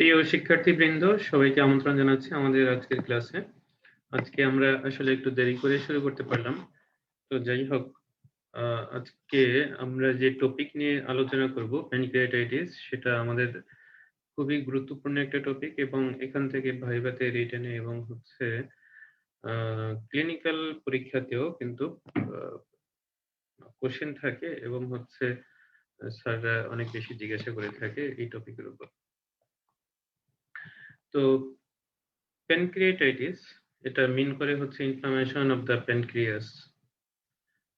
প্রিয় শিক্ষার্থীবৃন্দ, সবাইকে আমন্ত্রণ জানাচ্ছি আমাদের আজকের ক্লাসে। আজকে আমরা আসলে একটু দেরি করে শুরু করতে পারলাম। তো যাই হোক, আজকে আমরা যে টপিক নিয়ে আলোচনা করব প্যানক্রিয়াটাইটিস, সেটা আমাদের খুবই গুরুত্বপূর্ণ একটা টপিক এবং এখান থেকে ভাইভাতে, রিটেনে এবং হচ্ছে ক্লিনিক্যাল পরীক্ষাতেও কিন্তু কোশ্চেন থাকে এবং হচ্ছে স্যাররা অনেক বেশি জিজ্ঞাসা করে থাকে এই টপিকের উপর। তো প্যানক্রিয়াটাইটিস এটা মিন করে হচ্ছে ইনফ্লামেশন অফ দ্য প্যানক্রিয়াস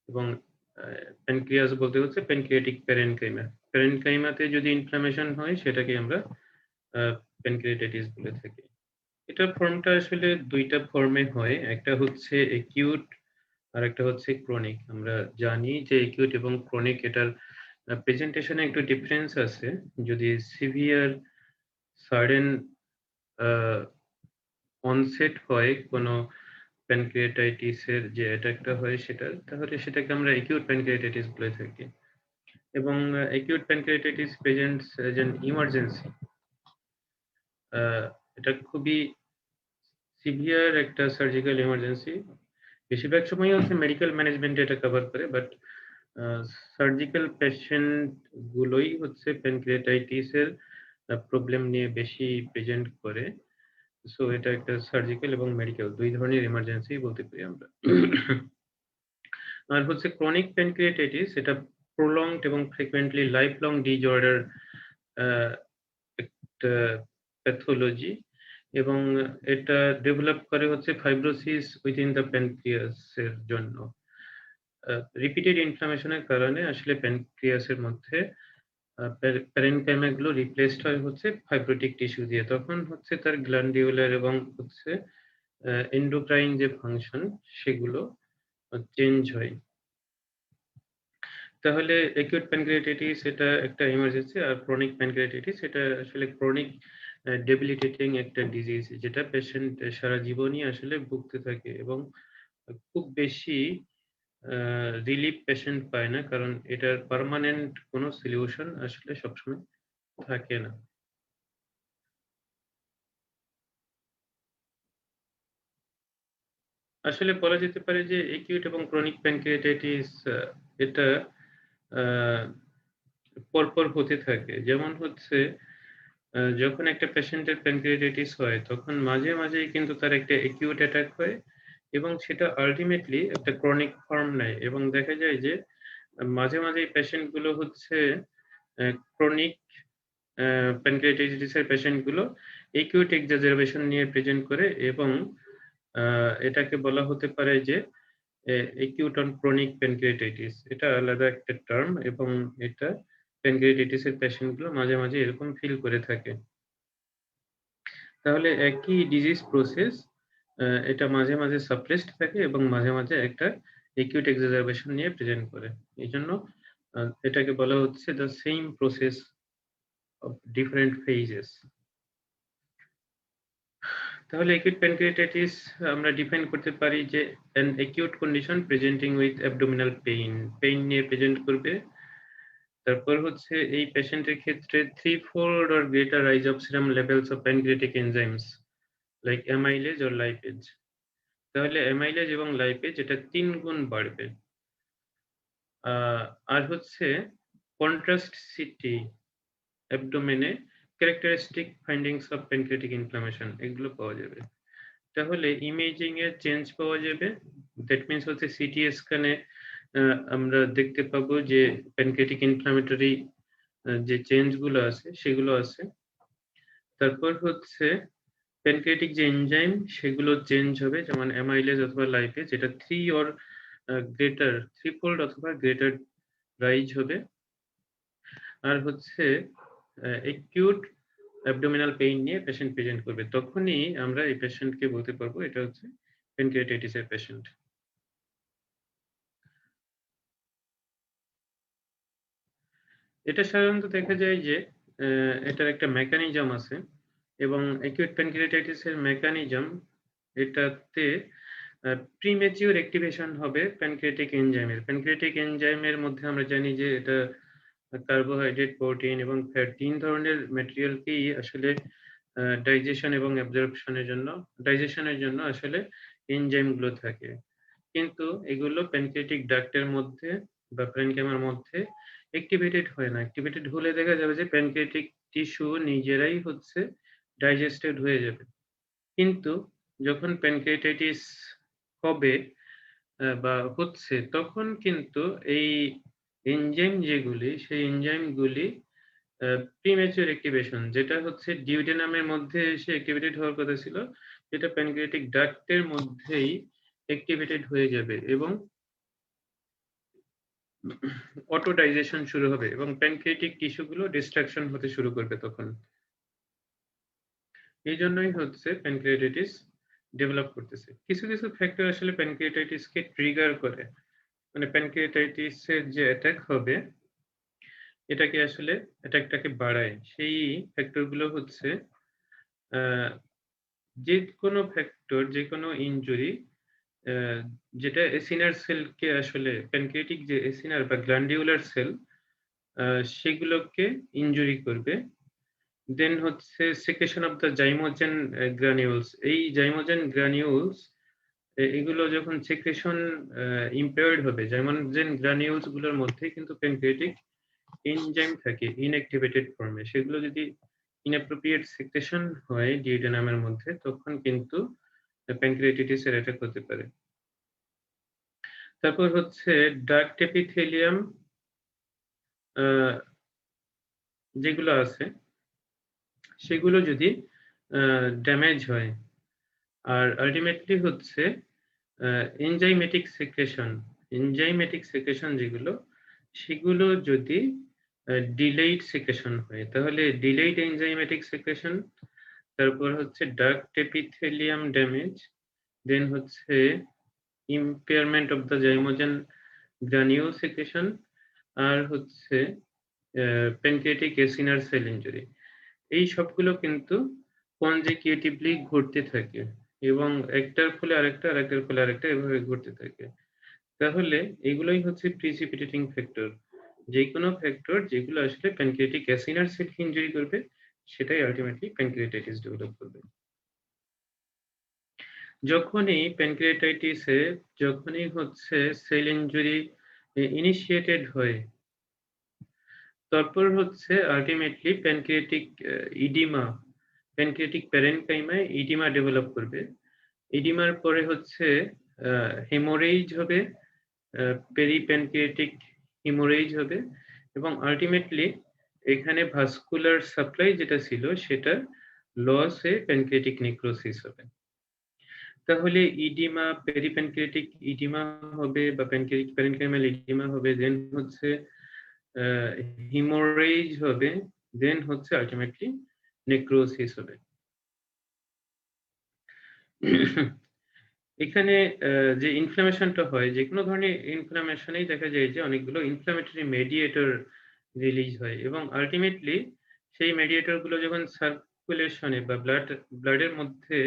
এবং প্যানক্রিয়াস বলতে হচ্ছে প্যানক্রিয়াটিক প্যারেনকাইমা। প্যারেনকাইমাতে যদি ইনফ্লামেশন হয় সেটাকে আমরা প্যানক্রিয়াটাইটিস বলে থাকি। এটার ফর্মটা আসলে দুইটা ফর্মে হয়, একটা হচ্ছে একিউট আর একটা হচ্ছে ক্রনিক। আমরা জানি যে একিউট এবং ক্রনিক এটার প্রেজেন্টেশনে একটু ডিফারেন্স আছে। যদি সিভিয়ার সাডেন অনসেট হয় কোনো প্যানক্রিয়াটাইটিসের যে অ্যাটাকটা হয় সেটা, তাহলে সেটাকে আমরা একিউট প্যানক্রিয়াটাইটিস বলে থাকি। এবং acute pancreatitis presents as an emergency. এটা খুবই সিভিয়ার একটা সার্জিক্যাল ইমার্জেন্সি। বেশিরভাগ সময় হচ্ছে মেডিকেল ম্যানেজমেন্ট এটা কভার করে, বাট সার্জিক্যাল পেশেন্ট গুলোই হচ্ছে প্যানক্রিয়াটাইটিসের প্রবলেম নিয়ে বেশি প্রেজেন্ট করে। সো এটা একটা সার্জিক্যাল এবং মেডিকেল দুই ধরনের ইমার্জেন্সি বলতে পারি আমরা। আর হচ্ছে ক্রনিক প্যানক্রিয়াটাইটিস, এটা প্রলংড এবং ফ্রিকোয়েন্টলি লাইফ লং ডিজঅর্ডার একটা প্যাথোলজি এবং এটা ডেভেলপ করে হচ্ছে ফাইব্রোসিস উইদিন দ্য প্যানক্রিয়াসের জন্য। রিপিটেড ইনফ্লামেশনের কারণে আসলে প্যানক্রিয়াসের মধ্যে প্যারেনকাইমা গুলো রিপ্লেসড হয় হচ্ছে ফাইব্রোটিক টিস্যু দিয়ে। তখন হচ্ছে তার গ্ল্যান্ডিউলার এবং হচ্ছে এন্ডোক্রাইন যে ফাংশন সেগুলো চেঞ্জ হয়। তাহলে একিউট প্যানক্রিয়াটাইটিস এটা একটা ইমার্জেন্সি, আর ক্রনিক প্যানক্রিয়াটাইটিস এটা আসলে ক্রনিক ডেবিলিটেটিং একটা ডিজিজ, যেটা পেশেন্ট সারা জীবনই আসলে ভুগতে থাকে এবং খুব বেশি রিলিফ পেশেন্ট পায় না, কারণ এটার পার্মানেন্ট কোনো সলিউশন আসলে সবসময় থাকে না। আসলে বলা যেতে পারে যে একিউট এবং ক্রনিক প্যানক্রিয়াটাইটিস এটা পরপর হতে থাকে। যেমন হচ্ছে যখন একটা পেশেন্টের প্যানক্রিয়াটাইটিস হয় তখন মাঝে মাঝেই কিন্তু তার একটা একিউট অ্যাটাক হয় এবং সেটা আল্টিমেটলি একটা ক্রনিক ফর্ম নেয় এবং দেখা যায় যে মাঝে মাঝেই পেশেন্ট গুলো হচ্ছে ক্রনিক প্যানক্রিয়াটাইটিস এর পেশেন্ট গুলো একিউট এক্সাজারবেশন নিয়ে প্রেজেন্ট করে এবং এটাকে বলা হতে পারে যে একিউট অন ক্রনিক প্যানক্রিয়াটাইটিস। এটা আলাদা একটা টার্ম এবং এটা প্যানক্রিয়াটাইটিস এর পেশেন্ট গুলো মাঝে মাঝে এরকম ফিল করে থাকে। তাহলে একই ডিজিজ প্রসেস এটা মাঝে মাঝে সাপ্রেসড থাকে এবং মাঝে মাঝে একটা একিউট এক্সাজারবেশন নিয়ে প্রেজেন্ট করে। এইজন্য এটাকে বলা হচ্ছে the same process of different phases. তাহলে একিউট প্যানক্রিয়াটাইটিস আমরা ডিফাইন করতে পারি যে an acute condition presenting with abdominal pain নিয়ে প্রেজেন্ট করবে। তারপর হচ্ছে এই পেশেন্টের ক্ষেত্রে threefold or greater rise of serum levels of pancreatic enzymes like amylase or lipase। তাহলে অ্যামাইলেজ এবং লাইপেজ এটা ৩ গুণ বাড়বে। আর হচ্ছে কন্ট্রাস্ট সিটি অ্যাবডোমেনে characteristic findings of pancreatic inflammation এগুলো পাওয়া যাবে। তাহলে ইমেজিং এর চেঞ্জ পাওয়া যাবে। দ্যাট মিন্স হচ্ছে সিটি স্ক্যানে আমরা দেখতে পাবো যে প্যানক্রিয়াটিক ইনফ্লামেটরি যে চেঞ্জ গুলো আছে সেগুলো আছে। তারপর হচ্ছে প্যানক্রিয়াটিক যে এনজাইম সেগুলো চেঞ্জ হবে, যেমন অ্যামাইলেজ অথবা লাইপেজ এটা 3 অর গ্রেটার থ্রিফোল্ড অথবা গ্রেটার রাইজ হবে। আর হচ্ছে একিউট অ্যাবডোমিনাল পেইন নিয়ে পেশেন্ট প্রেজেন্ট করবে। তখনই আমরা এই পেশেন্টকে বলতে পারবো এটা হচ্ছে প্যানক্রিয়াটাইটিস এর পেশেন্ট। এটা সাধারণত দেখা যায় যে এটার একটা মেকানিজম আছে এবং একিউট প্যানক্রিয়াটাইটিস এর মেকানিজম এটাতে প্রিম্যাচিউর অ্যাক্টিভেশন হবে প্যানক্রিয়াটিক এনজাইমের। প্যানক্রিয়াটিক এনজাইমের মধ্যে আমরা জানি যে এটা কার্বোহাইড্রেট, প্রোটিন এবং ফ্যাট ৩ ধরনের ম্যাটেরিয়ালকেই আসলে ডাইজেশন এবং অ্যাবজর্পশনের জন্য আসলে এনজাইম গুলো থাকে। কিন্তু এগুলো প্যানক্রিয়াটিক ডাক্টের মধ্যে বা প্যারেনকাইমার মধ্যে অ্যাক্টিভেটেড হয় না। অ্যাক্টিভেটেড হলে দেখা যাবে যে প্যানক্রিয়াটিক টিস্যু নিজেরাই হচ্ছে ডাইজেস্টেড হয়ে যাবে। কিন্তু যখন প্যানক্রিয়াটাইটিস হবে বা হচ্ছে তখন কিন্তু এই এনজাইম যেগুলি সেই এনজাইমগুলি প্রিম্যাচিউর অ্যাক্টিভেশন যেটা হচ্ছে ডিউওডেনামের মধ্যে এসে অ্যাক্টিভেটেড হওয়ার কথা ছিল, সেটা প্যানক্রিয়াটিক ডাক্টের মধ্যেই অ্যাক্টিভেটেড হয়ে যাবে এবং অটো ডাইজেশন শুরু হবে এবং প্যানক্রিয়াটিক টিস্যুগুলো ডিস্ট্রাকশন হতে শুরু করবে তখন। এই জন্যই হচ্ছে প্যানক্রিয়াটাইটিস ডেভেলপ করতেছে। কিছু ফ্যাক্টর আসলে প্যানক্রিয়াটাইটিসকে ট্রিগার করে। মানে প্যানক্রিয়াটাইটিসের যে অ্যাটাক হবে এটাকে আসলে অ্যাটাকটাকে বাড়ায়। সেই ফ্যাক্টর গুলো হচ্ছে যেকোনো ফ্যাক্টর, যেকোনো ইনজুরি যেটা এসিনার সেলকে আসলে প্যানক্রিয়াটিক যে এসিনার বা গ্ল্যান্ডিউলার সেল সেগুলোকে ইনজুরি করবে। দেন হচ্ছে সেক্রেশন অফ দ্য জাইমোজেন গ্রানিউলস। এই জাইমোজেন গ্রানিউলস এগুলো যখন সেক্রেশন ইম্পেয়ার্ড হবে, জাইমোজেন গ্রানিউলস গুলোর মধ্যে কিন্তু প্যানক্রিয়াটিক এনজাইম থাকে ইনঅ্যাক্টিভেটেড ফর্মে। সেগুলো যদি ইনঅ্যাপ্রোপ্রিয়েট সেক্রেশন হয় ডিউওডেনামের মধ্যে তখন কিন্তু প্যানক্রিয়াটাইটিস এর অ্যাটাক হতে পারে। তারপর হচ্ছে ডাক্ট এপিথেলিয়াম যেগুলো আছে সেগুলো যদি ড্যামেজ হয় আর আলটিমেটলি হচ্ছে এনজাইমেটিক সেক্রেশন যেগুলো সেগুলো যদি ডিলেইড সেক্রেশন হয় তাহলে ডিলেইড এনজাইমেটিক সেক্রেশন, তারপর হচ্ছে ডাক্ট এপিথেলিয়াম ড্যামেজ, দেন হচ্ছে impairment of the zymogen granule secretion, আর হচ্ছে প্যানক্রিয়াটিক এসিনার সেল ইনজুরি। এই সবগুলো কিন্তু কনজিকিউটিভলি ঘটতে থাকে এবং একটার ফলে আরেকটার ফলে আরেকটা এভাবে ঘটতে থাকে। তাহলে এগুলোই হচ্ছে প্রিসিপিটেটিং ফ্যাক্টর। যেকোনো ফ্যাক্টর যেগুলো আসলে প্যানক্রিয়াটিক এসিনার সেলকে ইনজুরি করবে সেটাই আলটিমেটলি প্যানক্রিয়াটাইটিস ডেভেলপ করবে। যখনই হচ্ছে সেল ইনজুরি ইনিশিয়েটেড হয় তারপর হচ্ছে আলটিমেটলি প্যানক্রিয়াটিক প্যারেনকাইমায় ইডিমা ডেভেলপ করবে। ইডিমার পরে হচ্ছে হেমোরেইজ হবে, পেরিপ্যানক্রিয়াটিক হেমোরেইজ হবে এবং আলটিমেটলি এখানে ভাস্কুলার সাপ্লাই যেটা ছিল সেটা লস হয়ে প্যানক্রিয়াটিক নেক্রোসিস হবে। তাহলে ইডিমা, পেরিপ্যানক্রিয়াটিক ইডিমা হবে বা প্যারেনকাইমাল ইডিমা হবে, দেন হচ্ছে হিমোরেজ হবে, দেন হচ্ছে আলটিমেটলি নেক্রোসিস হবে। এখানে যে ইনফ্লামেশনটা হয়, যে কোনো ধরনের ইনফ্লামেশনেই দেখা যায় যে অনেকগুলো ইনফ্লামেটরি মেডিয়েটর রিলিজ হয় এবং আলটিমেটলি সেই মেডিয়েটর গুলো যখন সার্কুলেশনে বা ব্লাডের মধ্যে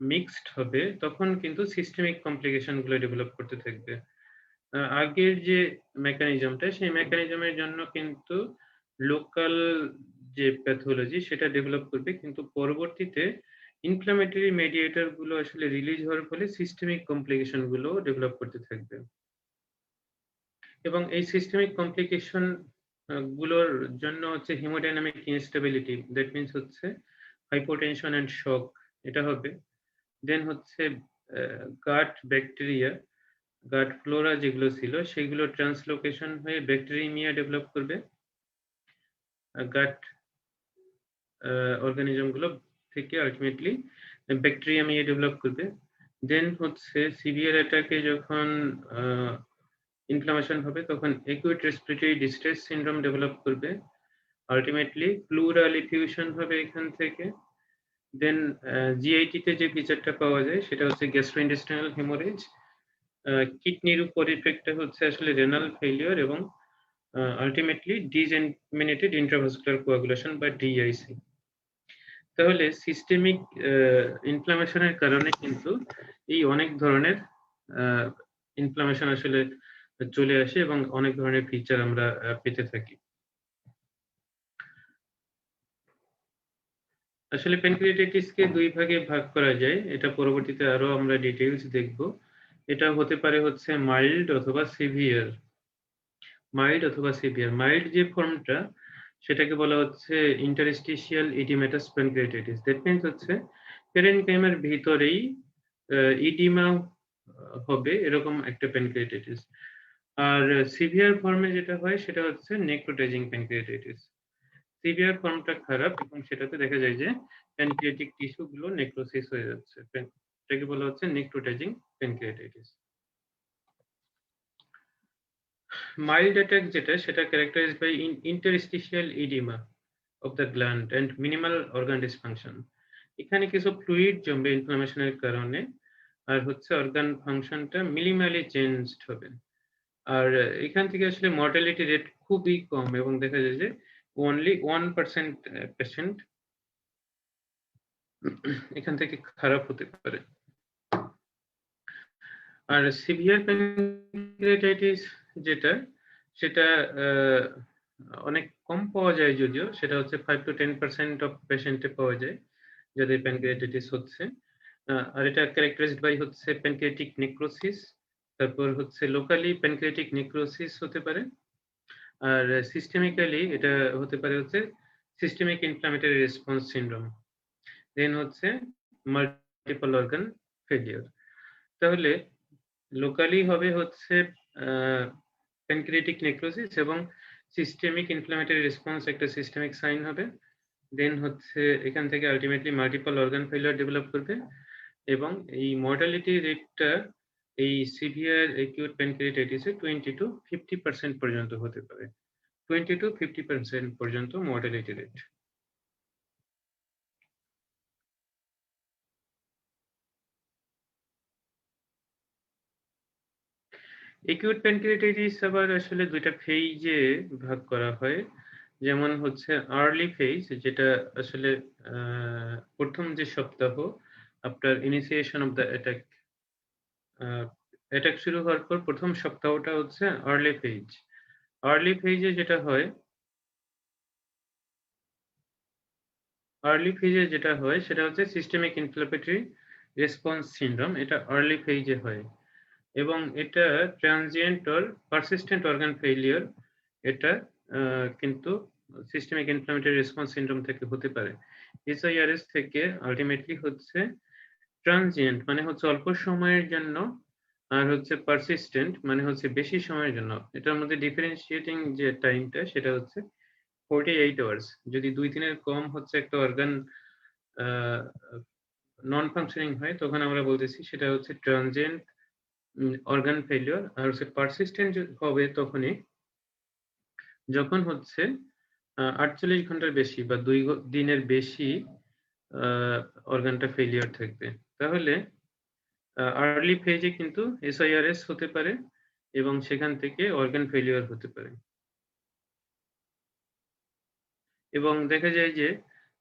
মিক্সড হবে তখন কিন্তু সিস্টেমিক কমপ্লিকেশন গুলো ডেভেলপ করতে থাকবে। আগের যে মেকানিজমটা সেই মেকানিজমের জন্য কিন্তু লোকাল যে প্যাথোলজি সেটা ডেভেলপ করবে, কিন্তু পরবর্তীতে ইনফ্লামেটরি মেডিয়েটর গুলো আসলে রিলিজ হওয়ার ফলে সিস্টেমিক কমপ্লিকেশন গুলো ডেভেলপ করতে থাকবে এবং এই সিস্টেমিক কমপ্লিকেশন গুলোর জন্য হচ্ছে হিমোডাইনামিক ইনস্টেবিলিটি, দ্যাট মিন্স হচ্ছে হাইপোটেনশন এন্ড শক এটা হবে। দেন হচ্ছে গাট ফ্লোরা যেগুলো ছিল সেগুলো ট্রান্সলোকেশন হয়ে ব্যাকটেরিমিয়া ডেভেলপ করবে গাট অর্গানিজম গুলো থেকে, আলটিমেটলি ব্যাকটেরিয়ামিয়া ডেভেলপ করবে। দেন হচ্ছে সিভিয়ার অ্যাটাকে যখন ইনফ্লামেশন হবে তখন acute respiratory distress syndrome develop করবে, আলটিমেটলি প্লুরাল ইফিউশন হবে এখান থেকে। দেন জিআইটি তে যে ফিচারটা পাওয়া যায় সেটা হচ্ছে গ্যাস্ট্রোইন্টেস্টাইনাল হেমোরেজ, কিডনির উপর ইফেক্টটা হচ্ছে আসলে রেনাল ফেলিওর এবং আলটিমেটলি ডিজেমিনেটেড ইন্ট্রাভাস্কুলার কোয়াগুলেশন বা ডিআইসি। তাহলে সিস্টেমিক ইনফ্লামেশনের কারণে কিন্তু এই অনেক ধরনের ইনফ্লামেশন আসলে চলে আসে এবং অনেক ধরনের ফিচার আমরা পেতে থাকি। আসলে প্যানক্রিয়াটাইটিসকে দুই ভাগে ভাগ করা যায়, এটা পরবর্তীতে আরো আমরা ডিটেইলস দেখব। এটা হতে পারে হচ্ছে মাইল্ড অথবা সিভিয়ার। মাইল্ড যে ফর্মটা সেটাকে বলা হচ্ছে interstitial oedematous pancreatitis. That means হচ্ছে পেরেনকাইমার ভিতরেই ইডিমা হবে এরকম একটা প্যানক্রিয়াটাইটিস। আর সিভিয়ার ফর্মে যেটা হয় সেটা হচ্ছে নেক্রোটাইজিং প্যানক্রিয়াটাইটিস। সিভিয়ার ফর্মটা খারাপ এবং সেটাতে দেখা যায় যে প্যানক্রিয়াটিক টিস্যু গুলো নেক্রোসিস হয়ে যাচ্ছে। এটাকে বলা হচ্ছে নেক্রোটাইজিং প্যানক্রিয়াটাইটিস। মাইল্ড অ্যাটাক যেটা সেটা characterized by interstitial edema of the gland and minimal organ dysfunction. এখানে কিছু ফ্লুইড জমবে ইনফ্লামেশনের কারণে, আর হচ্ছে অর্গান ফাংশনটা মিনিমালি চেঞ্জড হবে। আর এখান থেকে আসলে মর্টালিটি রেট খুবই কম এবং দেখা যায় যে অনলি 1% পেশেন্ট এখান থেকে খারাপ হতে পারে। আর সিভিয়ার প্যানক্রিয়াটাইটিস যেটা সেটা অনেক কম পাওয়া যায়, যদিও সেটা হচ্ছে 5 to 10% অফ পেশেন্টে পাওয়া যায় যাদের প্যানক্রিয়াটাইটিস হচ্ছে। আর এটা ক্যারেক্টারাইজড বাই হচ্ছে প্যানক্রিয়াটিক নেক্রোসিস, তারপর হচ্ছে লোকালি প্যানক্রিয়াটিক নেক্রোসিস হতে পারে, আর সিস্টেমিক্যালি এটা হতে পারে হচ্ছে সিস্টেমিক ইনফ্লামেটরি রেসপন্স সিনড্রোম, দেন হচ্ছে মাল্টিপল অর্গান ফেলিওর। তাহলে লোকালি হবে হচ্ছে প্যানক্রিয়াটিক নেক্রোসিস এবং সিস্টেমিক ইনফ্লামেটরি রেসপন্স একটা সিস্টেমিক সাইন হবে, দেন হচ্ছে এখান থেকে ultimately multiple organ failure develop করবে এবং এই মর্টালিটি রেটটা এই সিভিয়ার অ্যাকিউট প্যানক্রিয়াটাইটিসে 20 to 50% পর্যন্ত হতে পারে। 20 to 50% পর্যন্ত মর্টালিটি রেট। অ্যাকিউট প্যানক্রিয়াটাইটিস আবার আসলে দুইটা ফেজে ভাগ করা হয়। যেমন হচ্ছে আর্লি ফেজ, যেটা আসলে প্রথম যে সপ্তাহ after initiation of the attack, attack শুরু হওয়ার পর প্রথম সপ্তাহটা হচ্ছে আর্লি ফেজ। আর্লি ফেজে যেটা হয় সেটা হচ্ছে সিস্টেমিক ইনফ্লামেটরি রেসপন্স সিনড্রোম। এটা আর্লি ফেজে হয় এবং এটা transient or persistent organ failure. এটা কিন্তু সিস্টেমিক ইনফ্লামেটরি রেসপন্স সিনড্রোম থেকে হতে পারে। এসআইআরএস থেকে আলটিমেটলি হচ্ছে ট্রানজিয়েন্ট মানে হচ্ছে অল্প সময়ের জন্য, আর হচ্ছে পারসিস্টেন্ট মানে হচ্ছে বেশি সময়ের জন্য। এটার মধ্যে ডিফারেন্সিয়েটিং যে টাইমটা সেটা হচ্ছে 48 আওয়ার্স। যদি 2 দিনের কম হচ্ছে একটা অর্গান নন ফাংশনিং হয় তখন আমরা বলতেছি সেটা হচ্ছে ট্রানজিয়েন্ট অর্গান ফেলিওর। আর হচ্ছে পারসিস্টেন্ট হবে তখনই যখন হচ্ছে 48 ঘন্টার বেশি বা 2 দিনের বেশি অর্গানটা ফেলিওর থাকবে। তাহলে আর্লি ফেজে কিন্তু এসআইআরএস হতে পারে এবং সেখান থেকে অর্গান ফেলিওর হতে পারে। এবং দেখা যায় যে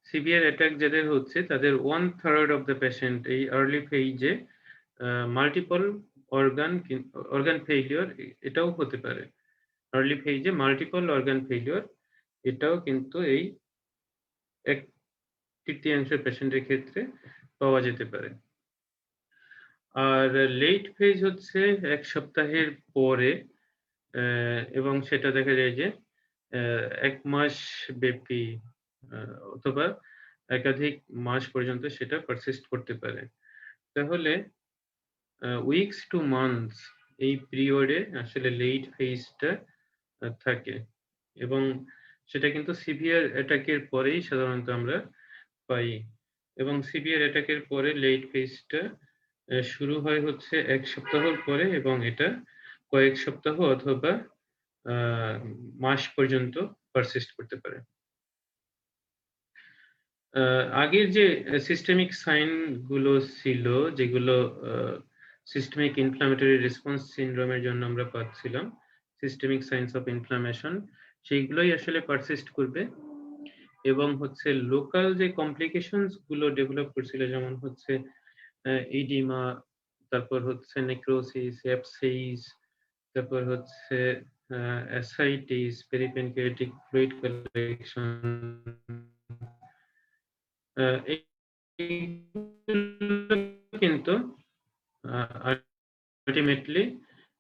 সিভিয়ার অ্যাটাক যাদের হচ্ছে তাদের 1/3 অফ দ্য পেশেন্ট এই আর্লি ফেজে মাল্টিপল অর্গান ফেলিওর এটাও হতে পারে। আর্লি ফেজে মাল্টিপল অর্গান ফেলিওর এটাও কিন্তু এই 1/3 পেশেন্টের ক্ষেত্রে পাওয়া যেতে পারে। আর লেট ফেজ হচ্ছে 1 সপ্তাহের পরে এবং সেটা দেখা যায় যে 1 মাস ব্যাপী অথবা একাধিক মাস পর্যন্ত সেটা পারসিস্ট করতে পারে। তাহলে উইকস টু মান্থস এই পিরিয়ডে আসলে লেট ফেজটা থাকে এবং সেটা কিন্তু সিভিয়ার অ্যাটাকের পরেই সাধারণত আমরা পাই। এবং সিভিয়ার অ্যাটাকের পরে লেট ফেজটা শুরু হয় হচ্ছে 1 সপ্তাহর পরে এবং এটা কয়েক সপ্তাহ অথবা মাস পর্যন্ত পারসিস্ট করতে পারে। আগের যে সিস্টেমিক সাইন গুলো ছিল যেগুলো সিস্টেমিক ইনফ্লামেটরি রেসপন্স সিনড্রোমের জন্য আমরা পাচ্ছিলাম, সিস্টেমিক সাইন্স অফ ইনফ্লামেশন, সেইগুলোই আসলে পারসিস্ট করবে এবং হচ্ছে লোকাল যে কমপ্লিকেশনস গুলো ডেভেলপ করছিল যেমন হচ্ছে ইডিমা, তারপর হচ্ছে নেক্রোসিস, অ্যাবসেস, তারপর হচ্ছে অ্যাসাইটিস, পেরিপ্যানক্রিয়াটিক ফ্লুইড কালেকশন, কিন্তু আলটিমেটলি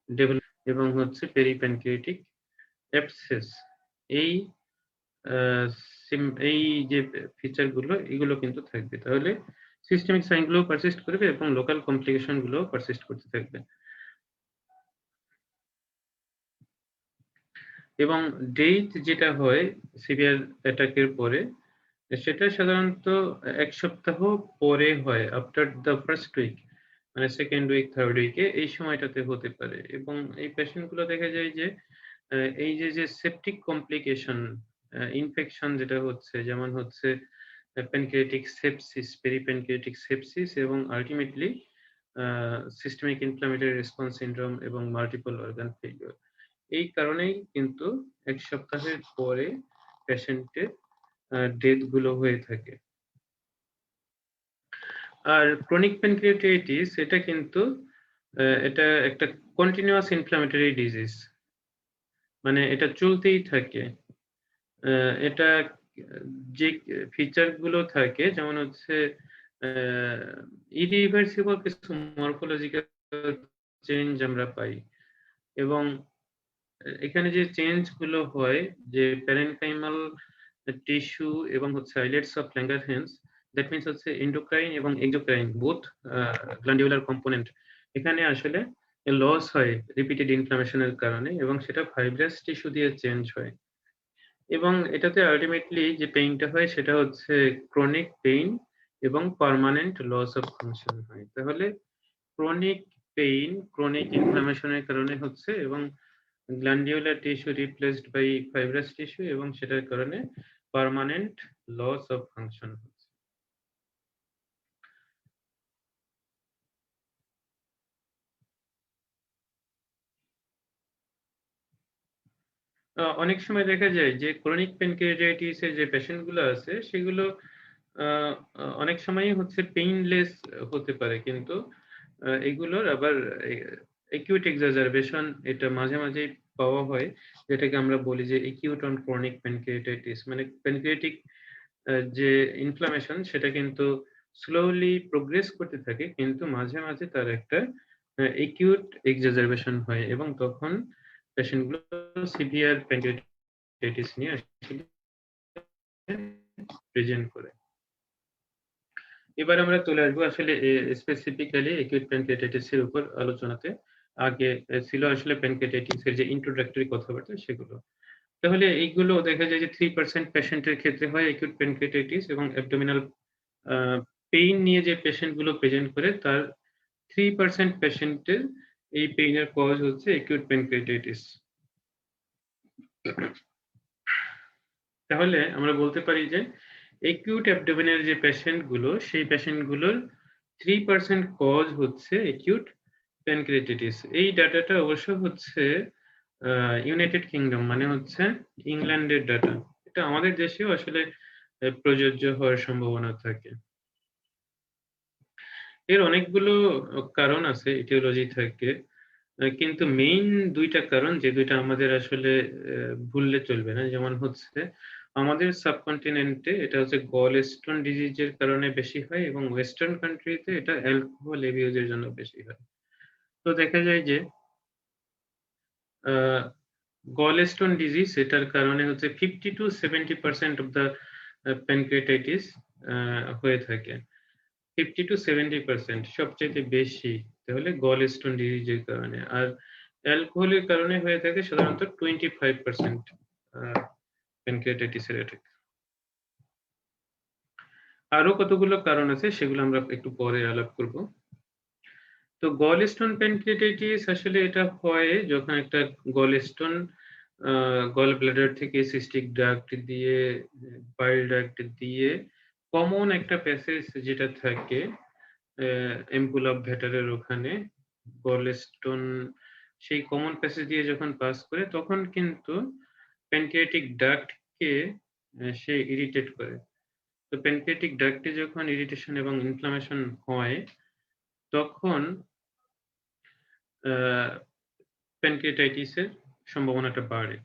ডেভেলপ এবং হচ্ছে পেরিপ্যানক্রিয়াটিক অ্যাবসেস এই এই যে ফিচার গুলো এগুলো কিন্তু থাকবে। তাহলে সিস্টেমিক সাইন গুলো পারসিস্ট করবে এবং লোকাল কমপ্লিকেশন গুলো পারসিস্ট করতে থাকবে। এবং ডেথ যেটা হয় সিভিয়ার অ্যাটাকের পরে, সেটা সাধারণত ১ সপ্তাহ পরে হয়, আফটার দ্য ফার্স্ট উইক, মানে 2nd উইক, 3rd উইকে এই সময়টাতে হতে পারে। এবং এই পেশেন্ট গুলো দেখা যায় যে এই যে সেপটিক কমপ্লিকেশন, ইনফেকশন যেটা হচ্ছে, যেমন হচ্ছে প্যানক্রিয়াটিক সেপসিস, পেরিপ্যানক্রিয়াটিক সেপসিস এবং ultimately systemic inflammatory response syndrome এবং মাল্টিপল অর্গান ফেইলিউর। এই কারণেই কিন্তু ১ সপ্তাহের পরে পেশেন্টের ডেথ গুলো হয়ে থাকে। আর ক্রনিক প্যানক্রিয়াটাইটিস এটা কিন্তু এটা একটা কন্টিনিউয়াস ইনফ্ল্যামেটরি ডিজিজ, মানে এটা চলতেই থাকে। এটা যে ফিচার গুলো থাকে, যেমন হচ্ছে ইরিভার্সিবল কিছু মরফোলজিক্যাল চেঞ্জ আমরা পাই। এবং এখানে যে চেঞ্জ গুলো হয়, যে প্যারেনকাইমাল টিস্যু এবং হচ্ছে islets of Langerhans, that means হচ্ছে এন্ডোক্রাইন এবং এক্সোক্রাইন বোথ গ্ল্যান্ডিউলার কম্পোনেন্ট, এখানে আসলে লস হয় রিপিটেড ইনফ্লামেশনের কারণে এবং সেটা ফাইব্রাস টিস্যু দিয়ে চেঞ্জ হয়। এবং এটাতে আল্টিমেটলি যে পেইনটা হয় সেটা হচ্ছে ক্রনিক পেইন এবং পার্মানেন্ট লস অফ ফাংশন হয়। তাহলে ক্রনিক পেইন ক্রনিক ইনফ্লামেশনের কারণে হচ্ছে এবং glandular tissue replaced by fibrous tissue এবং সেটার কারণে পার্মানেন্ট লস অফ ফাংশন হচ্ছে। অনেক সময় দেখা যায় যে ক্রনিক প্যানক্রিয়াটাইটিস এর যে পেশেন্ট গুলো আছে সেগুলো অনেক সময়ই হচ্ছে পেইনলেস হতে পারে, কিন্তু এগুলোর আবার একিউট এক্সাজারবেশন এটা মাঝে মাঝেই পাওয়া হয়, যেটাকে আমরা বলি যে একিউট অন ক্রনিক প্যানক্রিয়াটাইটিস, মানে প্যানক্রিয়াটিক যে ইনফ্লামেশন সেটা কিন্তু স্লোলি প্রোগ্রেস করতে থাকে, কিন্তু মাঝে মাঝে তার একটা একিউট এক্সাজারবেশন হয় এবং তখন পেশেন্ট গুলো সিভিয়ার প্যানক্রিয়াটাইটিস নিয়ে আসলে প্রেজেন্ট করে। এবার আমরা চলে আসবো আসলে স্পেসিফিক্যালি একিউট প্যানক্রিয়াটাইটিস এর উপর আলোচনাতে। আগে ছিল আসলে প্যানক্রিয়াটাইটিস এর যে ইন্ট্রোডাক্টরি কথাবার্তা সেগুলো। তাহলে এইগুলো দেখা যায় যে 3% পেশেন্টের ক্ষেত্রে হয় একিউট প্যানক্রিয়াটাইটিস এবং অ্যাবডোমিনাল পেইন নিয়ে যে পেশেন্ট গুলো প্রেজেন্ট করে তার 3% পেশেন্টের এই পেইনের কজ হচ্ছে একিউট প্যানক্রিয়াটাইটিস। তাহলে আমরা বলতে পারি যে একিউট অ্যাবডোমেনের যে পেশেন্ট গুলো, সেই পেশেন্ট গুলোর 3% কজ হচ্ছে একিউট প্যানক্রিয়াটাইটিস। এই ডাটাটা অবশ্য হচ্ছে ইউনাইটেড কিংডম, মানে হচ্ছে ইংল্যান্ডের ডাটা। এটা আমাদের দেশেও আসলে প্রযোজ্য হওয়ার সম্ভাবনা থাকে। এর অনেকগুলো কারণ আছে, ইটিওলজি থেকে, কিন্তু মেইন দুইটা কারণ, যে দুইটা আমাদের আসলে ভুললে চলবে না। যেমন হচ্ছে আমাদের সাবকন্টিনেন্টে এটা হচ্ছে গল স্টোন ডিজিজের কারণে বেশি হয় এবং ওয়েস্টার্ন কান্ট্রিতে এটা অ্যালকোহল এবিউজের জন্য বেশি হয়। তো দেখা যায় যে গলস্টোন ডিজিজ এটার কারণে হচ্ছে 50 to 70% অফ দ্য প্যানক্রিয়াটাইটিস হয়ে থাকে। 50 to 70% সবচেয়ে বেশি তাহলে গলস্টোন ডিজিজের কারণে, আর অ্যালকোহলের কারণে হয়ে থাকে সাধারণত 25% প্যানক্রিয়াটাইটিসের অ্যাটাক। আরো কতগুলো কারণ আছে, সেগুলো আমরা একটু পরে আলাপ করব। তো গলস্টোন প্যানক্রিয়াটাইটিস আসলে এটা হয় যখন একটা গলস্টোন গল ব্লাডার থেকে সিস্টিক ডাক্ট দিয়ে, বাইল ডাক্ট দিয়ে কমন একটা প্যাসেজ যেটা থাকে এম্পুল অফ ভ্যাটারের ওখানে, গলস্টোন সেই কমন প্যাসেজ দিয়ে যখন পাস করে তখন কিন্তু প্যানক্রিয়াটিক ডাক্টকে সে ইরিটেট করে। তো প্যানক্রিয়াটিক ডাক্টে যখন ইরিটেশন এবং ইনফ্লামেশন হয় তখন প্যানক্রিয়াটাইটিসের সম্ভাবনাটা বাড়ে।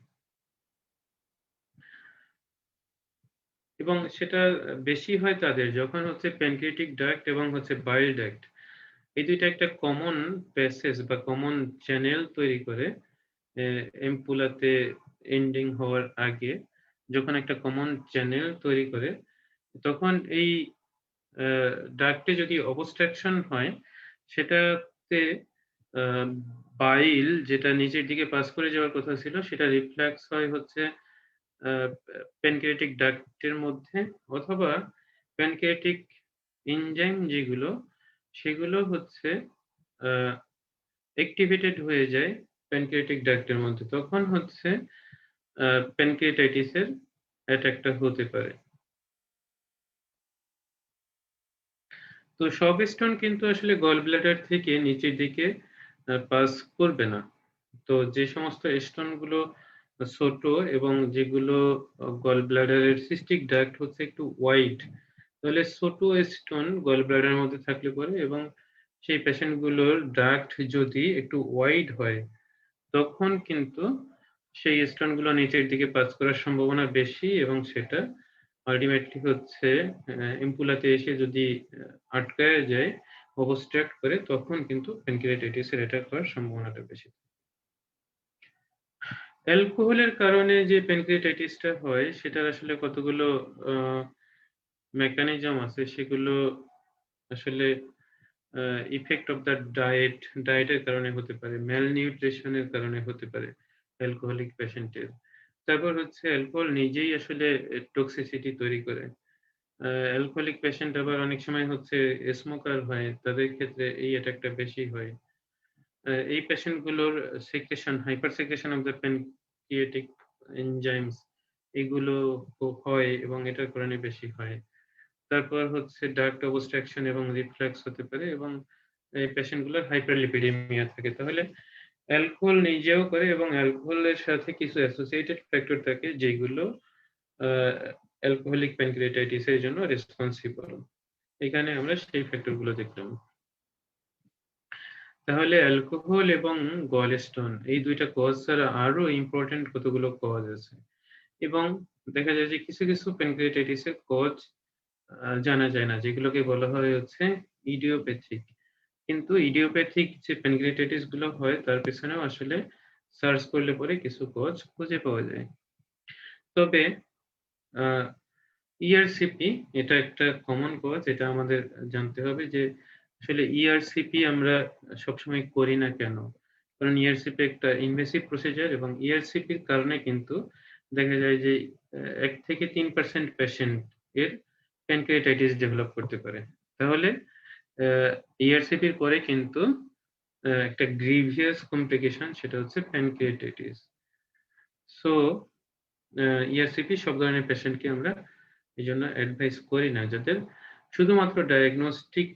এবং সেটা বেশি হয় তাদের যখন হচ্ছে প্যানক্রিয়াটিক ডাক্ট এবং হচ্ছে বাইল ডাক্ট এই দুইটা একটা কমন প্যাসেজ বা কমন চ্যানেল তৈরি করে এমপুলাতে এন্ডিং হওয়ার আগে যখন একটা কমন চ্যানেল তৈরি করে তখন এই ডাক্টে যদি অবস্ট্রাকশন হয় সেটাতে বাইল যেটা নিচের দিকে পাস করে যাওয়ার কথা ছিল সেটা রিফ্লেক্স হয় হচ্ছে প্যানক্রিয়াটিক ডাক্টের মধ্যে অথবা প্যানক্রিয়াটিক এনজাইম যেগুলো সেগুলো হচ্ছে অ্যাক্টিভেটেড হয়ে যায় প্যানক্রিয়াটিক ডাক্টের মধ্যে তখন হচ্ছে প্যানক্রিয়াটাইটিসের অ্যাটাকটা হতে পারে। তো সব স্টোন কিন্তু আসলে গল ব্লাডার থেকে নিচের দিকে পাস করবে না। তো যে সমস্ত স্টোন গুলো ছোট এবং যেগুলো গল ব্লাডারের সিস্টিক ডাক্ট হচ্ছে একটু ওয়াইড তাহলে ছোট স্টোন গল ব্লাডারের মধ্যে থাকলে পরে এবং সেই পেশেন্ট গুলোর ডাক্ট যদি একটু ওয়াইড হয় তখন কিন্তু সেই স্টোন গুলো নিচের দিকে পাস করার সম্ভাবনা বেশি এবং সেটা আলটিমেটলি হচ্ছে এমপুলাতে এসে যদি আটকায় যায় অবস্ট্রাক্ট করে তখন কিন্তু প্যানক্রিয়াটাইটিস এর অ্যাটাক হওয়ার সম্ভাবনাটা বেশি। অ্যালকোহলের কারণে যে প্যানক্রিয়াটাইটিসটা হয় সেটার আসলে কতগুলো মেকানিজম আছে সেগুলো আসলে ইফেক্ট অফ দ্য ডায়েটের কারণে হতে পারে, ম্যালনিউট্রিশনের কারণে হতে পারে অ্যালকোহলিক পেশেন্টের। তারপর হচ্ছে অ্যালকোহল নিজেই আসলে টক্সিসিটি তৈরি করে। অ্যালকোহলিক পেশেন্ট আবার অনেক সময় হচ্ছে স্মোকার হয়, তাদের ক্ষেত্রে এই অ্যাটাকটা বেশি হয়। এই পেশেন্ট গুলোর secretion, hyper secretion of the pancreatic enzymes এগুলো হয় এবং এটার কারণে বেশি হয়। তারপর হচ্ছে ডাক্ট অবস্ট্রাকশন এবং রিফ্লাক্স হতে পারে এবং এই পেশেন্ট গুলোর হাইপারলিপিডেমিয়া থাকে। তাহলে অ্যালকোহল নিজেও করে এবং অ্যালকোহলের সাথে কিছু অ্যাসোসিয়েটেড ফ্যাক্টর থাকে যেগুলো অ্যালকোহলিক প্যানক্রিয়াটাইটিস এর জন্য রেসপন্সিবল। এখানে আমরা সেই ফ্যাক্টর গুলো দেখলাম। তাহলে অ্যালকোহল এবং গলস্টোন এই দুইটা কজ ছাড়া আরো ইম্পর্টেন্ট কতগুলো কজ আছে এবং দেখা যায় যে কিছু কিছু প্যানক্রিয়াটাইটিস এর কজ জানা যায় না যেগুলোকে বলা হয় হচ্ছে ইডিওপ্যাথিক। কিন্তু ইডিওপ্যাথিক যে প্যানক্রিয়াটাইটিস গুলো হয় তার পেছনেও আসলে সার্চ করলে পরে কিছু কজ খুঁজে পাওয়া যায়। তবে ইআরসিপি এটা একটা কমন কজ, এটা আমাদের জানতে হবে যে আসলে ইআরসিপি আমরা সবসময় করি না কেন। কারণ ইআরসিপি একটা ইনভেসিভ প্রসিজার এবং ইআরসিপির কারণে কিন্তু দেখা যায় যে 1 থেকে 3% পেশেন্ট এর প্যানক্রিয়াটাইটিস ডেভেলপ করতে পারে। তাহলে ইআরসিপির পরে কিন্তু একটা গ্রিভিয়াস কমপ্লিকেশন সেটা হচ্ছে প্যানক্রিয়াটাইটিস। সো ইআরসিপি সব ধরনের পেশেন্টকে আমরা এই জন্য অ্যাডভাইস করি না। যাদের শুধুমাত্র ডায়াগনস্টিক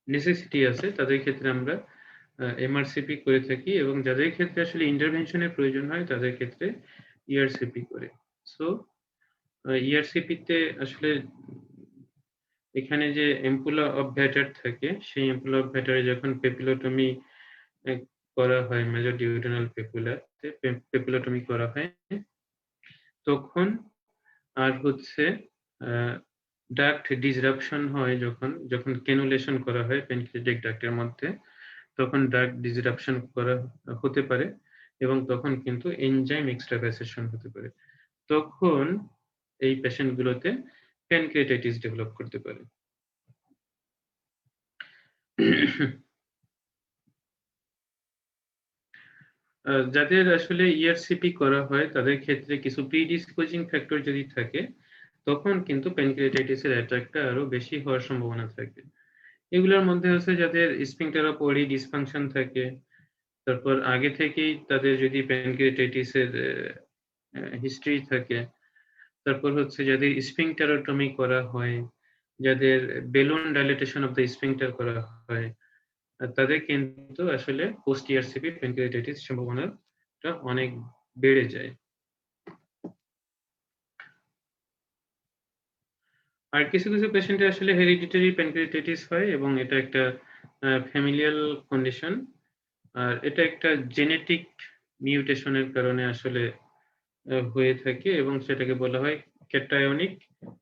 নেসেসিটি আছে তাদের ক্ষেত্রে আমরা এমআরসিপি করে থাকি এবং যাদের ক্ষেত্রে আসলে ইন্টারভেনশনের প্রয়োজন হয় তাদের ক্ষেত্রে ইআরসিপি করে। সো ইআরসিপিতে আসলে এখানে যে এম্পুলা অফ ভ্যাটার থাকে সেই এম্পুলা অফ ভ্যাটারে যখন পেপিলোটমি করা হয় মেজর ডিউডেনাল পেপুলাতে পেপিলোটমি করা হয় তখন আর হচ্ছে ডাক্ট ডিসরাপশন হয় যখন ক্যানুলেশন করা হয় প্যানক্রিয়াটিক ডাক্টের মধ্যে তখন ডাক্ট ডিসরাপশন করা হতে পারে এবং তখন কিন্তু এনজাইম এক্সট্রাভাসেশন হতে পারে। তখন এই পেশেন্ট গুলোতে প্যানক্রিয়াটাইটিস ডেভেলপ করতে পারে। যাদের আসলে ইআরসিপি করা হয় তাদের ক্ষেত্রে কিছু প্রিডিসপোজিং ফ্যাক্টর যদি থাকে তখন কিন্তু প্যানক্রিয়াটাইটিসের অ্যাটাকটা আরো বেশি হওয়ার সম্ভাবনা থাকে। এগুলোর মধ্যে হচ্ছে যাদের স্ফিংক্টার অফ ওরি ডিসফাংশন থাকে, তারপর আগে থেকেই তাদের যদি প্যানক্রিয়াটাইটিসের হিস্ট্রি থাকে, তারপর হচ্ছে যাদের স্ফিংক্টারোটমি করা হয়, যাদের balloon dilatation of the sphincter করা হয় তাদের কিন্তু আসলে পোস্ট ইআরসিপি প্যানক্রিয়াটাইটিস সম্ভাবনাটা অনেক বেড়ে যায়। আর কিছু কিছু পেশেন্টের আসলে হেরিডিটারি প্যানক্রিয়াটাইটিস হয় এবং এটা একটা ফ্যামিলিয়াল কন্ডিশন আর এটা একটা জেনেটিক মিউটেশনের কারণে আসলে হয়ে থাকে এবং সেটাকে বলা হয় ক্যাটায়নিক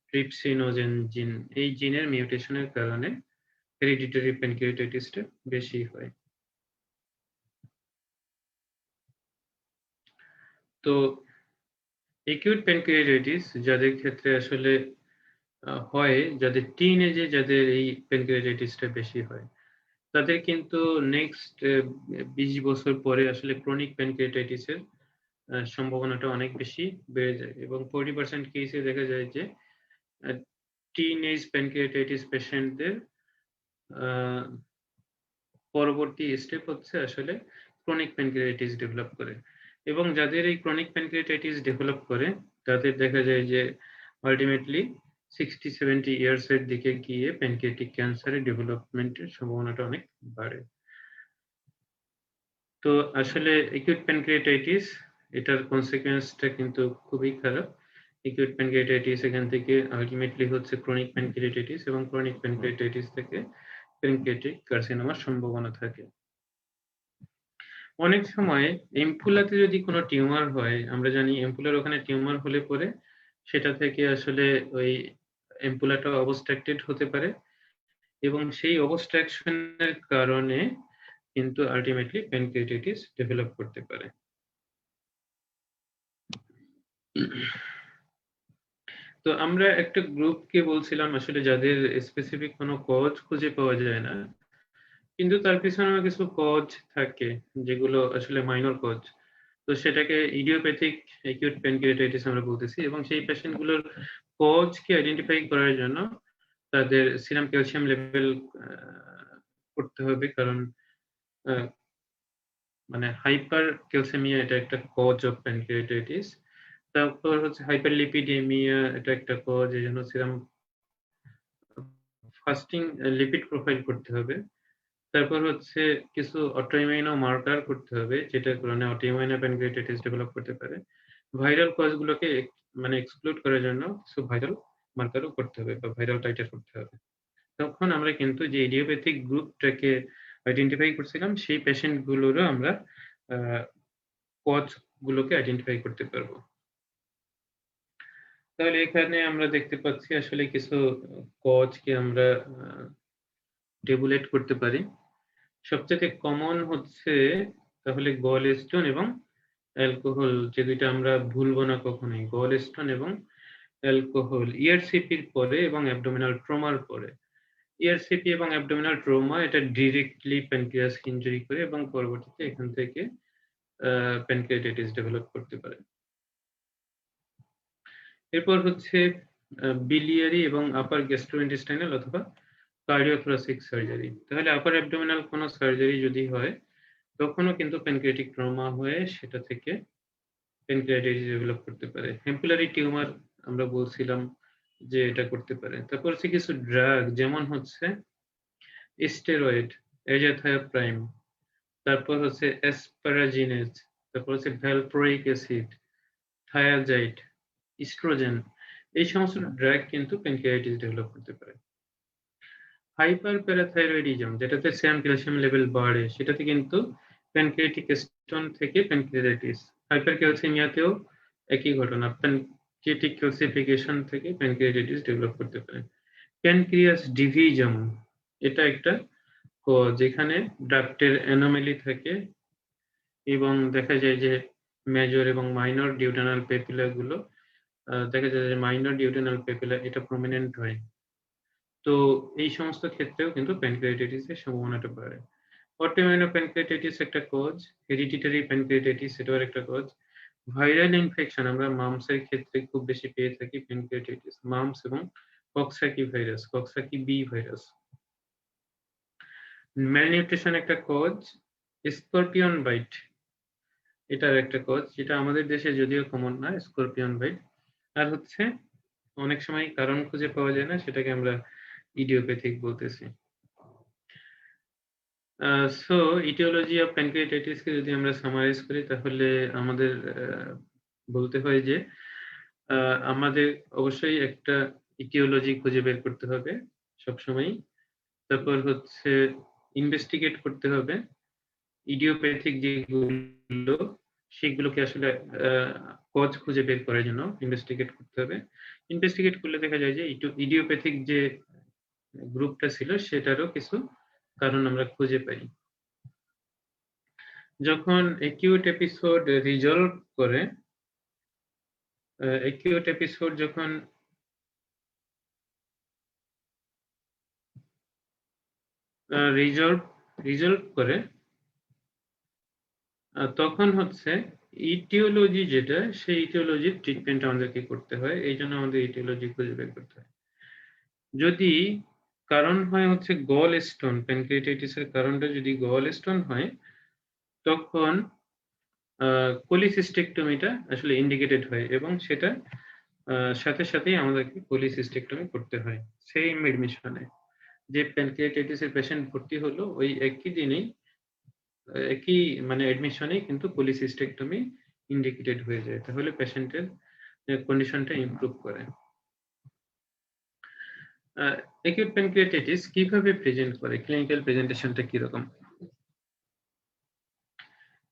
ট্রিপসিনোজেন জিন। এই জিনের মিউটেশনের কারণে হেরিডিটারি প্যানক্রিয়াটাইটিসটা বেশি হয়। তো একিউট প্যানক্রিয়াটাইটিস যাদের ক্ষেত্রে আসলে হয়, যাদের টিন এজে যাদের এই প্যানক্রিয়াটাইটিসটা বেশি হয়, তাদের কিন্তু নেক্সট 20 বছর পরে আসলে ক্রনিক প্যানক্রিয়াটাইটিসের সম্ভাবনাটা অনেক বেশি বেড়ে যায় এবং 40% কেসে দেখা যায় যে টিনেজ প্যানক্রিয়াটাইটিস পেশেন্টদের পরবর্তী স্টেপ হচ্ছে আসলে ক্রনিক প্যানক্রিয়াটাইটিস ডেভেলপ করে এবং যাদের এই ক্রনিক প্যানক্রিয়াটাইটিস ডেভেলপ করে তাদের দেখা যায় যে আলটিমেটলি 60-70 ইয়ার্স এর দিকে গিয়ে প্যানক্রিয়াটিক ক্যান্সারের ডেভেলপমেন্টের সম্ভাবনাটা অনেক বাড়ে। তো আসলে একিউট প্যানক্রিয়াটাইটিস এটার কনসিকুয়েন্সটা কিন্তু খুবই খারাপ। একিউট প্যানক্রিয়াটাইটিস এখান থেকে আলটিমেটলি হচ্ছে ক্রনিক প্যানক্রিয়াটাইটিস এবং ক্রনিক প্যানক্রিয়াটাইটিস থেকে প্যানক্রিয়াটিক কার্সিনোমার সম্ভাবনা থাকে। অনেক সময় এমফুলাতে যদি কোনো টিউমার হয়, আমরা জানি এমফুলার ওখানে টিউমার হলে পরে সেটা থেকে আসলে ওই এমফুলাটা অবস্ট্রাক্টেড হতে পারে এবং সেই অবস্ট্রাকশনের কারণে কিন্তু আলটিমেটলি প্যানক্রিয়াটাইটিস ডেভেলপ করতে পারে। তো আমরা একটা গ্রুপকে বলছিলাম আসলে যাদের স্পেসিফিক কোনো কজ খুঁজে পাওয়া যায় না, কিন্তু তার পিছনেও কিছু কজ থাকে যেগুলো আসলে মাইনর কজ। তো সেটাকে ইডিওপ্যাথিক অ্যাকিউট প্যানক্রিয়াটাইটিস আমরা বলতেছি এবং সেই পেশেন্ট গুলোর কজকে আইডেন্টিফাই করার জন্য তাদের সিরাম ক্যালসিয়াম লেভেল করতে হবে, কারণ মানে হাইপার ক্যালসিয়ামিয়া এটা একটা কজ অফ প্যানক্রিয়াটাইটিস। তারপর হচ্ছে হাইপারলিপিডেমিয়া, এটা একটা কজ, এই জন্য সিরাম ফাস্টিং লিপিড প্রোফাইল করতে হবে। তারপর হচ্ছে কিছু অটোইমিউনো মার্কার করতে হবে যেটার কারণে অটোইমিউনো প্যানক্রিয়াটাইটিস ডেভেলপ করতে পারে। ভাইরাল কজ গুলোকে মানে এক্সক্লুড করার জন্য কিছু ভাইরাল মার্কারও করতে হবে বা ভাইরাল টাইটার করতে হবে। তখন আমরা কিন্তু যে ইডিওপ্যাথিক গ্রুপটাকে আইডেন্টিফাই করছিলাম সেই পেশেন্ট গুলোরও আমরা কজ গুলোকে আইডেন্টিফাই করতে পারবো। তাহলে এখানে আমরা দেখতে পাচ্ছি আসলে কিছু কজকে আমরা টেবুলেট করতে পারি। সবচেয়ে কমন হচ্ছে তাহলে গল স্টোন এবং অ্যালকোহল, যে দুইটা আমরা ভুলবো না কখনোই, গল স্টোন এবং অ্যালকোহল ইআরসিপির পরে এবং অ্যাবডোমিনাল ট্রমার পরে। ইআরসিপি এবং অ্যাবডোমিনাল ট্রমা এটা ডিরেক্টলি প্যানক্রিয়াস ইনজুরি করে এবং পরবর্তীতে এখান থেকে প্যানক্রিয়াটাইটিস ডেভেলপ করতে পারে। এরপর হচ্ছে বিলিয়ারি এবং আপার গ্যাস্ট্রোইন্টেস্টাইনাল অথবা কার্ডিওথোরাসিক সার্জারি। তাহলে আপার অ্যাবডোমিনাল কোনো সার্জারি যদি হয় তখনও কিন্তু প্যানক্রিয়াটিক ট্রমা হয়ে সেটা থেকে প্যানক্রিয়াটাইটিস ডেভেলপ করতে পারে। হেম্পুলারি টিউমার আমরা বলছিলাম যে এটা করতে পারে। তারপর হচ্ছে কিছু ড্রাগ যেমন হচ্ছে স্টেরয়েড, এজাথায়োপ্রাইম, তারপর হচ্ছে অ্যাসপারাজিনেজ, তারপর হচ্ছে ভ্যালপ্রোইক অ্যাসিড, থায়াজাইড, ইস্ট্রোজেন, এই সমস্ত ড্রাগ কিন্তু প্যানক্রিয়াটাইটিস ডেভেলপ করতে পারে। হাইপার প্যারাথাইরয়েডিজম, যেটাতে সেরাম ক্যালসিয়াম লেভেল বাড়ে, সেটাতে কিন্তু প্যানক্রিয়াটিক স্টোন থেকে প্যানক্রিয়াটাইটিস। হাইপার ক্যালসিমিয়াতেও একই ঘটনা, প্যানক্রিয়াটিক ক্যালসিফিকেশন থেকে প্যানক্রিয়াটাইটিস ডেভেলপ করতে পারে। প্যানক্রিয়াস ডিভিজম, এটা একটা যেখানে ডাক্টের অ্যানোমেলি থাকে এবং দেখা যায় যে মেজর এবং মাইনর ডিউটেনাল পেপিলা গুলো দেখা যায় যে মাইনর ডিউটেনাল পেপিলা এটা প্রমিনেন্ট হয়। তো এই সমস্ত ক্ষেত্রেও কিন্তু প্যানক্রিয়াটাইটিস এর সম্ভাবনাটা বাড়ে। অটোইমিউন প্যানক্রিয়াটাইটিস একটা কজ, হেরিডিটারি প্যানক্রিয়াটাইটিস এটাও একটা কজ। ভাইরাল ইনফেকশন আমরা মামস এর ক্ষেত্রে খুব বেশি পেয়ে থাকি প্যানক্রিয়াটাইটিস, মামস এবং কক্সাকি ভাইরাস, কক্সাকি বি ভাইরাস। ম্যালনিউট্রিশন একটা কজ, স্করপিয়ন বাইট এটার একটা কজ, যেটা আমাদের দেশে যদিও কমন না, স্করপিয়ন বাইট। আর হচ্ছে অনেক সময় কারণ খুঁজে পাওয়া যায় না, সেটাকে আমরা ইডিওপ্যাথিক বলতেছি। সো ইটিওলজি অফ প্যানক্রিয়াটাইটিস কে যদি আমরা সামারাইজ করি তাহলে আমাদের বলতে হয় যে আমাদের অবশ্যই একটা ইটিওলজি খুঁজে বের করতে হবে সবসময়। তারপর হচ্ছে ইনভেস্টিগেট করতে হবে ইডিওপ্যাথিক যেগুলো সেগুলোকে আসলে কজ খুঁজে বের করার জন্য ইনভেস্টিগেট করতে হবে। ইনভেস্টিগেট করলে দেখা যায় যে ইডিওপ্যাথিক যে গ্রুপটা ছিল সেটারও কিছু কারণ আমরা খুঁজে পাই। যখন অ্যাকিউট এপিসোড রিজলভ করে, অ্যাকিউট এপিসোড যখন রিজলভ করে, তখন হচ্ছে ইটিওলজি যেটা, সেই ইটিওলজির ট্রিটমেন্ট আমাদেরকে করতে হয়। এইজন্য আমাদের ইটিওলজি খুঁজে বের করতে হয়। যদি কারণ হয় হচ্ছে গল স্টোন, প্যানক্রিয়াটাইটিসের কারণটা যদি গল স্টোন হয়, তখন কোলিসিস্টেক্টমিটা আসলে ইন্ডিকেটেড হয় এবং সেটা সাথে সাথেই আমাদেরকে কোলিসিস্টেক্টমি করতে হয়। সেম এডমিশনে যে প্যানক্রিয়াটাইটিসের পেশেন্ট ভর্তি হলো, ওই একই দিনেই একই মানে এডমিশনেই কিন্তু কোলিসিস্টেক্টমি ইন্ডিকেটেড হয়ে যায়। তাহলে পেশেন্টের কন্ডিশনটা ইমপ্রুভ করে। অ্যাকিউট প্যানক্রিয়াটাইটিস কিভাবে প্রেজেন্ট করে? ক্লিনিক্যাল প্রেজেন্টেশনটা কিরকম?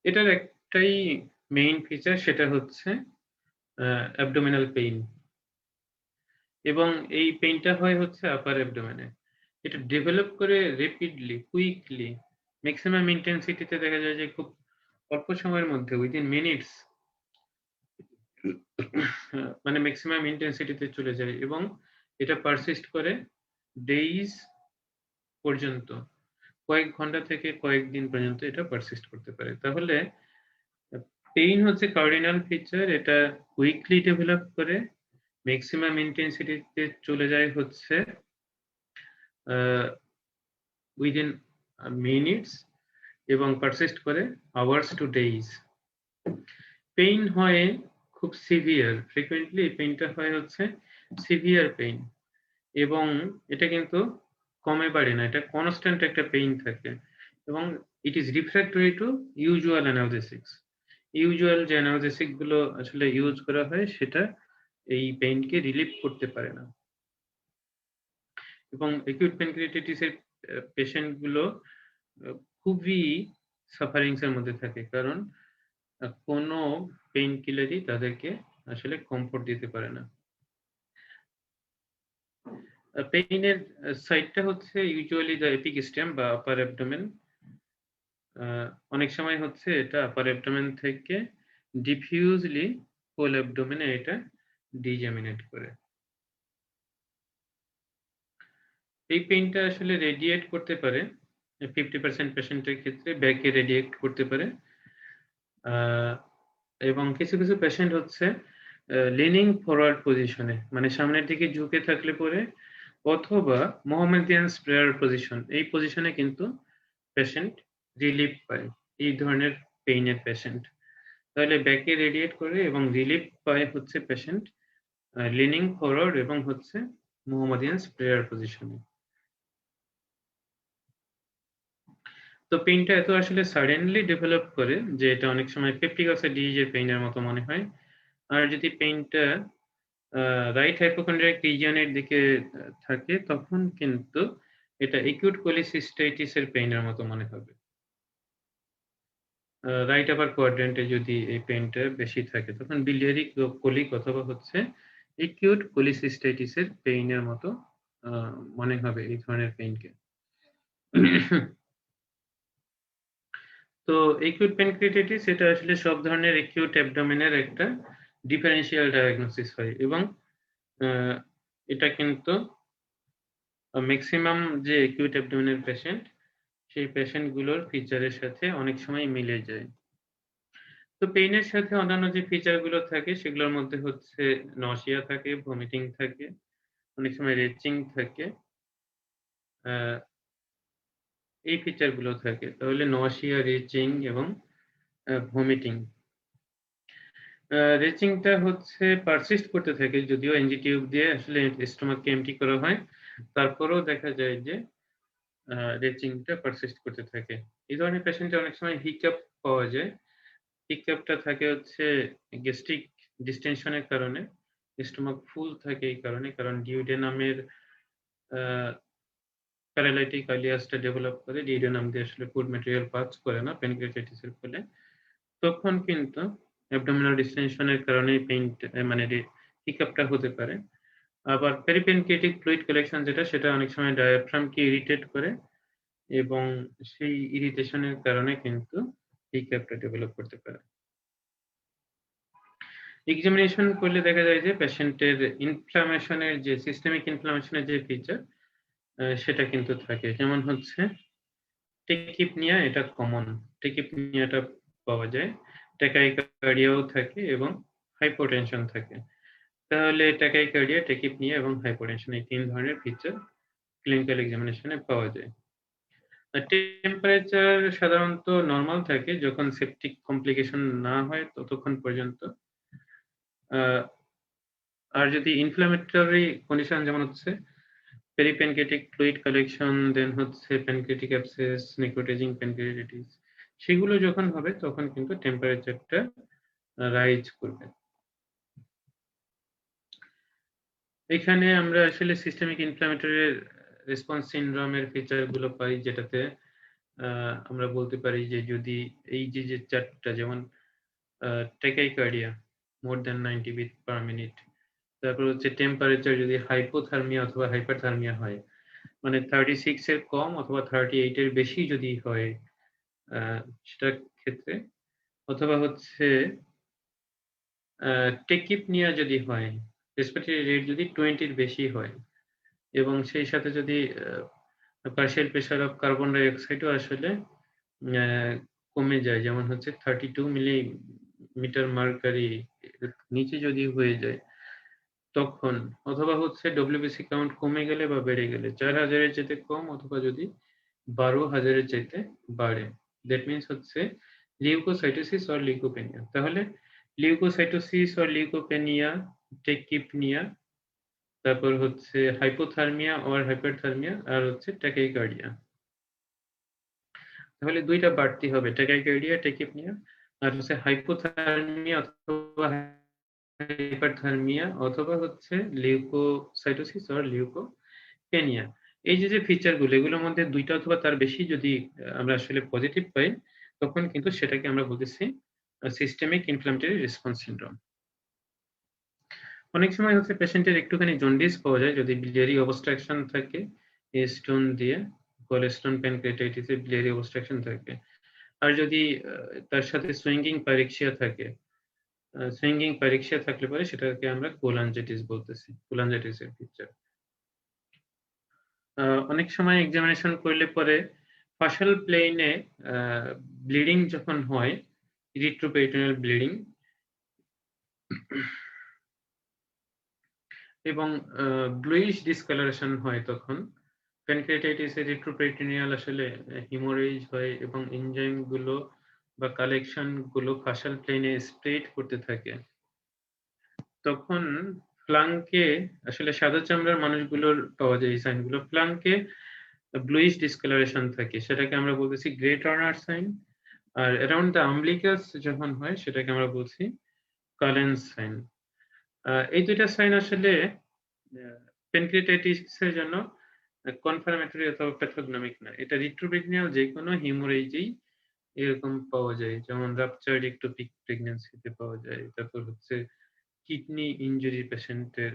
এটার একটাই মেইন ফিচার, সেটা হচ্ছে অ্যাবডোমিনাল পেইন এবং এই পেইনটা হয় হচ্ছে আপার অ্যাবডোমেনে। এটা ডেভেলপ করে রেপিডলি, কুইকলি, ম্যাক্সিমাম ইন্টেনসিটিতে দেখা যায় যে খুব অল্প সময়ের মধ্যে উইদিন মিনিটস মানে ম্যাক্সিমাম ইন্টেনসিটিতে চলে যায় এবং এটা পারসিস্ট করে ডেইজ পর্যন্ত, কয়েক ঘন্টা থেকে কয়েকদিন পর্যন্ত এটা পারসিস্ট করতে পারে। তাহলে পেইন হচ্ছে কার্ডিনাল ফিচার, এটা কুইকলি ডেভেলপ করে ম্যাক্সিমাম ইন্টেন্সিটিতে চলে যায় হচ্ছে উইদিন মিনিটস এবং পারসিস্ট করে আওয়ার্স টু ডেইজ। পেইন হয় খুব সিভিয়ার, ফ্রিকুয়েন্টলি পেইনটা হয় হচ্ছে সিভিয়ার পেইন এবং এটা কিন্তু কমে বাড়ে না, এটা কনস্ট্যান্ট একটা পেইন থাকে এবং it is refractory to usual analgesics. Usual যে অ্যানালজেসিক গুলো আসলে ইউজ করা হয় সেটা এই পেইনকে রিলিভ করতে পারে না এবং অ্যাকিউট প্যানক্রিয়াটাইটিসের পেশেন্ট গুলো খুবই সাফারিংস এর মধ্যে থাকে, কারণ কোনো পেইন কিলারই তাদেরকে আসলে কমফোর্ট দিতে পারে না। পেইনের সাইটটা হচ্ছে ইউজুয়ালি দ্য এপিগেস্টিয়াম বা আপার অ্যাবডোমেন। অনেক সময় হচ্ছে এটা আপার অ্যাবডোমেন থেকে ডিফিউজলি হোল অ্যাবডোমেনে এটা ডিজেমিনেট করে। এই পেইনটা আসলে রেডিয়েট করতে পারে 50% পেশেন্টের ক্ষেত্রে, ব্যাকে রেডিয়েট করতে পারে এবং কিছু কিছু পেশেন্ট হচ্ছে লিনিং ফরওয়ার্ড পজিশনে, মানে সামনের দিকে ঝুঁকে থাকলে পরে, অথবা মোহামেডিয়ান স্প্রেয়ার পজিশন, এই পজিশনে কিন্তু পেশেন্ট রিলিফ পায় এই ধরনের পেইনের পেশেন্ট। তাহলে ব্যাকে রেডিয়েট করে এবং রিলিফ পায় হচ্ছে পেশেন্ট লিনিং ফরওয়ার্ড এবং হচ্ছে মোহামেডিয়ান স্প্রেয়ার পজিশনে। তো পেইনটা এত আসলে সাডেনলি ডেভেলপ করে যে এটা অনেক সময় পেপটিক আলসার ডিজিজের পেইনের মতো মনে হয়। আর যদি পেইনটা রাইট হাইপোকন্ড্রিয়াক রিজিয়নের দিকে থাকে, তখন কিন্তু এটা অ্যাকিউট কোলিসিস্টাইটিস এর পেইনের মতো মনে হবে। রাইট আপার কোয়াড্র্যান্টে যদি এই পেইনটা বেশি থাকে, তখন বিলিয়ারি কোলিক অথবা হচ্ছে অ্যাকিউট কোলিসিস্টাইটিস এর পেইনের মতো মনে হবে এই ধরনের পেইনকে। তো অ্যাকিউট প্যানক্রিয়াটাইটিস এটা আসলে সব ধরনের অ্যাকিউট অ্যাবডোমেনের একটা ডিফারেনশিয়াল ডায়াগনোসিস হয় এবং এটা কিন্তু ম্যাক্সিমাম যে অ্যাকিউট অ্যাবডোমেনের পেশেন্ট, সেই পেশেন্ট গুলোর ফিচারের সাথে অনেক সময় মিলে যায়। তো পেইনের সাথে অন্যান্য যে ফিচার গুলো থাকে সেগুলোর মধ্যে হচ্ছে নসিয়া থাকে, ভমিটিং থাকে, অনেক সময় রেচিং থাকে, এই ফিচার গুলো থাকে। তাহলে নসিয়া, রেচিং এবং ভমিটিং। রেচিংটা হচ্ছে পারসিস্ট করতে থাকে, যদিও এনজি টিউব দিয়ে আসলে স্টোমাককে এমটি করা হয়, তারপরেও দেখা যায় যে রেচিংটা পারসিস্ট করতে থাকে। এই ধরনের পেশেন্টে অনেক সময় হিকআপ পাওয়া যায়। হিকআপটা থাকে হচ্ছে গ্যাস্ট্রিক ডিস্টেনশনের কারণে, স্টোমাক ফুল থাকে এই কারণে, কারণ ডিউডেনামের প্যারালাইটিক আলিয়াসটা ডেভেলপ করে, ডিউডেনাম দিয়ে আসলে ফুড ম্যাটেরিয়াল পাস করে না প্যানক্রিয়াটাইটিসের ফলে। তখন কিন্তু অ্যাবডোমিনাল ডিস্টেনশনের কারণে পেইন মানে হিকাপটা হতে পারে। আবার পেরিপেনক্রিয়াটিক ফ্লুইড কালেকশন যেটা সেটা অনেক সময় ডায়াফ্রামকে ইরিটেট করে এবং সেই ইরিটেশনের কারণে কিন্তু হিকাপটা ডেভেলপ করতে পারে। এক্সামিনেশন করলে দেখা যায় যে পেশেন্টের ইনফ্লামেশনের যে সিস্টেমিক ইনফ্লামেশনের যে ফিচার সেটা কিন্তু থাকে। যেমন হচ্ছে টেকিপনিয়া, এটা কমন। টেকিপনিয়াটা পাওয়া যায়। ট্যাকাইকার্ডিয়াও থাকে এবং হাইপোটেনশন থাকে। তাহলে ট্যাকাইকার্ডিয়া, টেকিপনিয়া এবং হাইপোটেনশন এই ৩ ধরনের ফিচার ক্লিনিক্যাল এক্সামিনেশনে পাওয়া যায়। টেম্পারেচার সাধারণত নরমাল থাকে যখন সেপটিক কমপ্লিকেশন না হয় ততক্ষণ পর্যন্ত। আর যদি ইনফ্ল্যামেটরি কন্ডিশন যেমন হচ্ছে পেরিপ্যানক্রিয়াটিক ফ্লুইড কালেকশন, দেন হচ্ছে প্যানক্রিয়াটিক অ্যাবসেস, নেক্রোটাইজিং প্যানক্রিয়াটাইটিস, সেগুলো যখন হবে তখন কিন্তু টেম্পারেচারটা রাইজ করবে। এখানে আমরা আসলে সিস্টেমিক ইনফ্ল্যামেটরি রেসপন্স সিনড্রোমের ফিচার গুলো পাই, যেটাতে আমরা বলতে পারি যে যদি এই যে চারটা, যেমন tachycardia more than 90 beat per minute, তারপর হচ্ছে টেম্পারেচার যদি হাইপোথার্মিয়া অথবা হাইপারথার্মিয়া হয়, মানে 36 এর কম অথবা 38 এর বেশি যদি হয় সেটার ক্ষেত্রে, অথবা হচ্ছে টেকিপনিয়া যদি হয়, রেসপিরেটরি রেট যদি 20 এর বেশি হয় এবং সেই সাথে যদি partial pressure of carbon die অক্সাইডও আসলে কমে যায়, যেমন হচ্ছে 32 মিলিমিটার মার্কারি নিচে যদি হয়ে যায় তখন, অথবা হচ্ছে ডব্লিউবিসি কাউন্ট কমে গেলে বা বেড়ে গেলে 4000 এর চাইতে কম অথবা যদি 12,000 এর চাইতে বাড়ে, দ্যাট মিন্স হচ্ছে লিউকোসাইটোসিস অর লিউকোপেনিয়া। তাহলে লিউকোসাইটোসিস অর লিউকোপেনিয়া, টেকিপনিয়া, তারপর হচ্ছে হাইপোথার্মিয়া অর হাইপারথার্মিয়া, আর হচ্ছে ট্যাকাইকার্ডিয়া। তাহলে ২টা বাড়তি হবে, ট্যাকাইকার্ডিয়া, টেকিপনিয়া, আর হচ্ছে হাইপোথার্মিয়া অথবা হাইপারথার্মিয়া, অথবা হচ্ছে লিউকোসাইটোসিস অর লিউকোপেনিয়া। এই যে ফিচার গুলো, এগুলোর মধ্যে ২টা অথবা তার বেশি যদি আমরা আসলে পজিটিভ পাই, তখন কিন্তু সেটাকে আমরা বলতেছি সিস্টেমিক ইনফ্ল্যামেটরি রেসপন্স সিনড্রোম। অনেক সময় হচ্ছে পেশেন্টের একটুখানি জন্ডিস পাওয়া যায় যদি biliary অবস্ট্রাকশন থাকে, স্টোন দিয়ে কোলেস্টোন প্যানক্রিয়াটাইটিসে biliary অবস্ট্রাকশন থাকে। আর যদি তার সাথে সুইঙ্গিং পাইরেক্সিয়া থাকে, সুইঙ্গিং পাইরেক্সিয়া থাকলে পরে সেটাকে আমরা কোলাঞ্জাইটিস বলতেছি, কোলাঞ্জাইটিসের ফিচার। অনেক সময় এক্সামিনেশন করলে পরে ফাশাল প্লেনে ব্লিডিং যখন হয়, ইরিথ্রোপেরিটোনিয়াল ব্লিডিং, এবং ব্লুইশ ডিসকালারেশন হয়, তখন প্যানক্রিয়াটাইটিস ইরিথ্রোপেরিটোনিয়াল আসলে হিমোরেজ হয় এবং এনজাইম গুলো বা কালেকশন গুলো ফাশাল প্লেনে স্প্রেড করতে থাকে। তখন ফ্লাঙ্কে আসলে সাদা চামড়ার মানুষগুলোর পাওয়া যায় এই সাইনগুলো, ফ্লাঙ্কে ব্লুইশ ডিসকালারেশন থাকে, সেটাকে আমরা বলতেছি গ্রে টার্নার সাইন। আর অ্যারাউন্ড দ্য আম্বলিকাস যখন হয় সেটাকে আমরা বলছি কালেন্স সাইন। এই দুইটা সাইন আসলে প্যানক্রিয়াটাইটিসের জন্য কনফার্মেটরি অথবা প্যাথোগনমিক না, এটা রিট্রোপেরিটোনিয়াল যে কোনো হিমোরেজেই এরকম পাওয়া যায়, যেমন রাপচার্ড এক্টোপিক প্রেগন্যান্সিতে পাওয়া যায়, তারপর হচ্ছে কিডনি ইনজুরি পেশেন্টের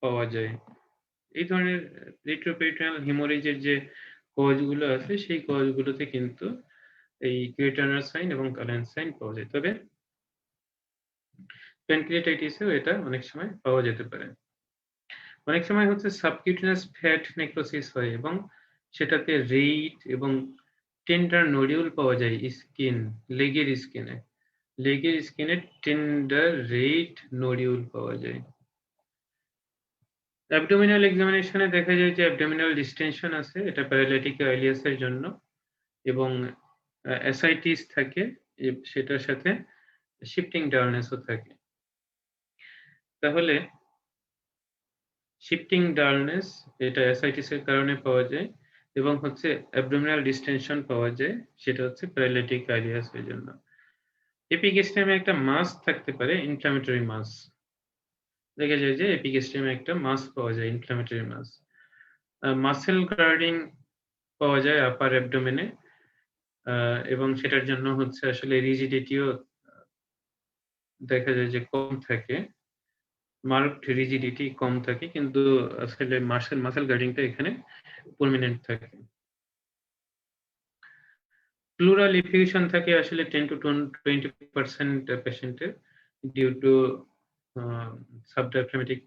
পাওয়া যায়। এই ধরনের রিট্রোপেরিটোনিয়াল হিমোরেজের যে কজগুলো আছে সেই কজগুলোতে কিন্তু এই গ্রে টার্নার সাইন এবং কালেন্স সাইন পাওয়া যায়। তবে প্যানক্রিয়াটাইটিসেও এটা অনেক সময় পাওয়া যেতে পারে। অনেক সময় হচ্ছে সাবকিউটেনাস ফ্যাট নেক্রোসিস হয় এবং সেটাতে রেইড এবং টেন্ডার নোডিউল পাওয়া যায় স্কিন, লেগের স্কিনে। লেগের স্কিনে টেন্ডার রেইড নোডিউল পাওয়া যায়। অ্যাবডোমিনাল এক্সামিনেশনে দেখা যায় যে অ্যাবডোমিনাল ডিস্টেনশন আছে, এটা প্যারালাইটিক আইলিয়াসের জন্য, এবং অ্যাসাইটিস থাকে, সেটার সাথে শিফটিং ডালনেসও থাকে। তাহলে শিফটিং ডালনেস এটা অ্যাসাইটিসের কারণে পাওয়া যায় এবং হচ্ছে অ্যাবডোমিনাল ডিস্টেনশন পাওয়া যায়, সেটা হচ্ছে প্যারালাইটিক আইলিয়াসের জন্য। এপিগ্যাস্ট্রামে একটা মাস থাকতে পারে, ইনফ্ল্যামেটরি মাস। দেখা যায় যে এপিগ্যাস্ট্রামে একটা মাস পাওয়া যায়, ইনফ্ল্যামেটরি মাস। মাসেল গার্ডিং পাওয়া যায় আপার অ্যাবডোমেনে, এবং সেটার জন্য হচ্ছে আসলে রিজিডিটিও দেখা যায় যে কম থাকে। মার্কড রিজিডিটি কম থাকে কিন্তু আসলে মাসল গার্ডিংটা এখানে প্রমিনেন্ট থাকে। প্লুরাল এফিউশন থাকে আসলে 10 to 20% পেশেন্টের ডিউ টু সাবডায়াফ্রামেটিক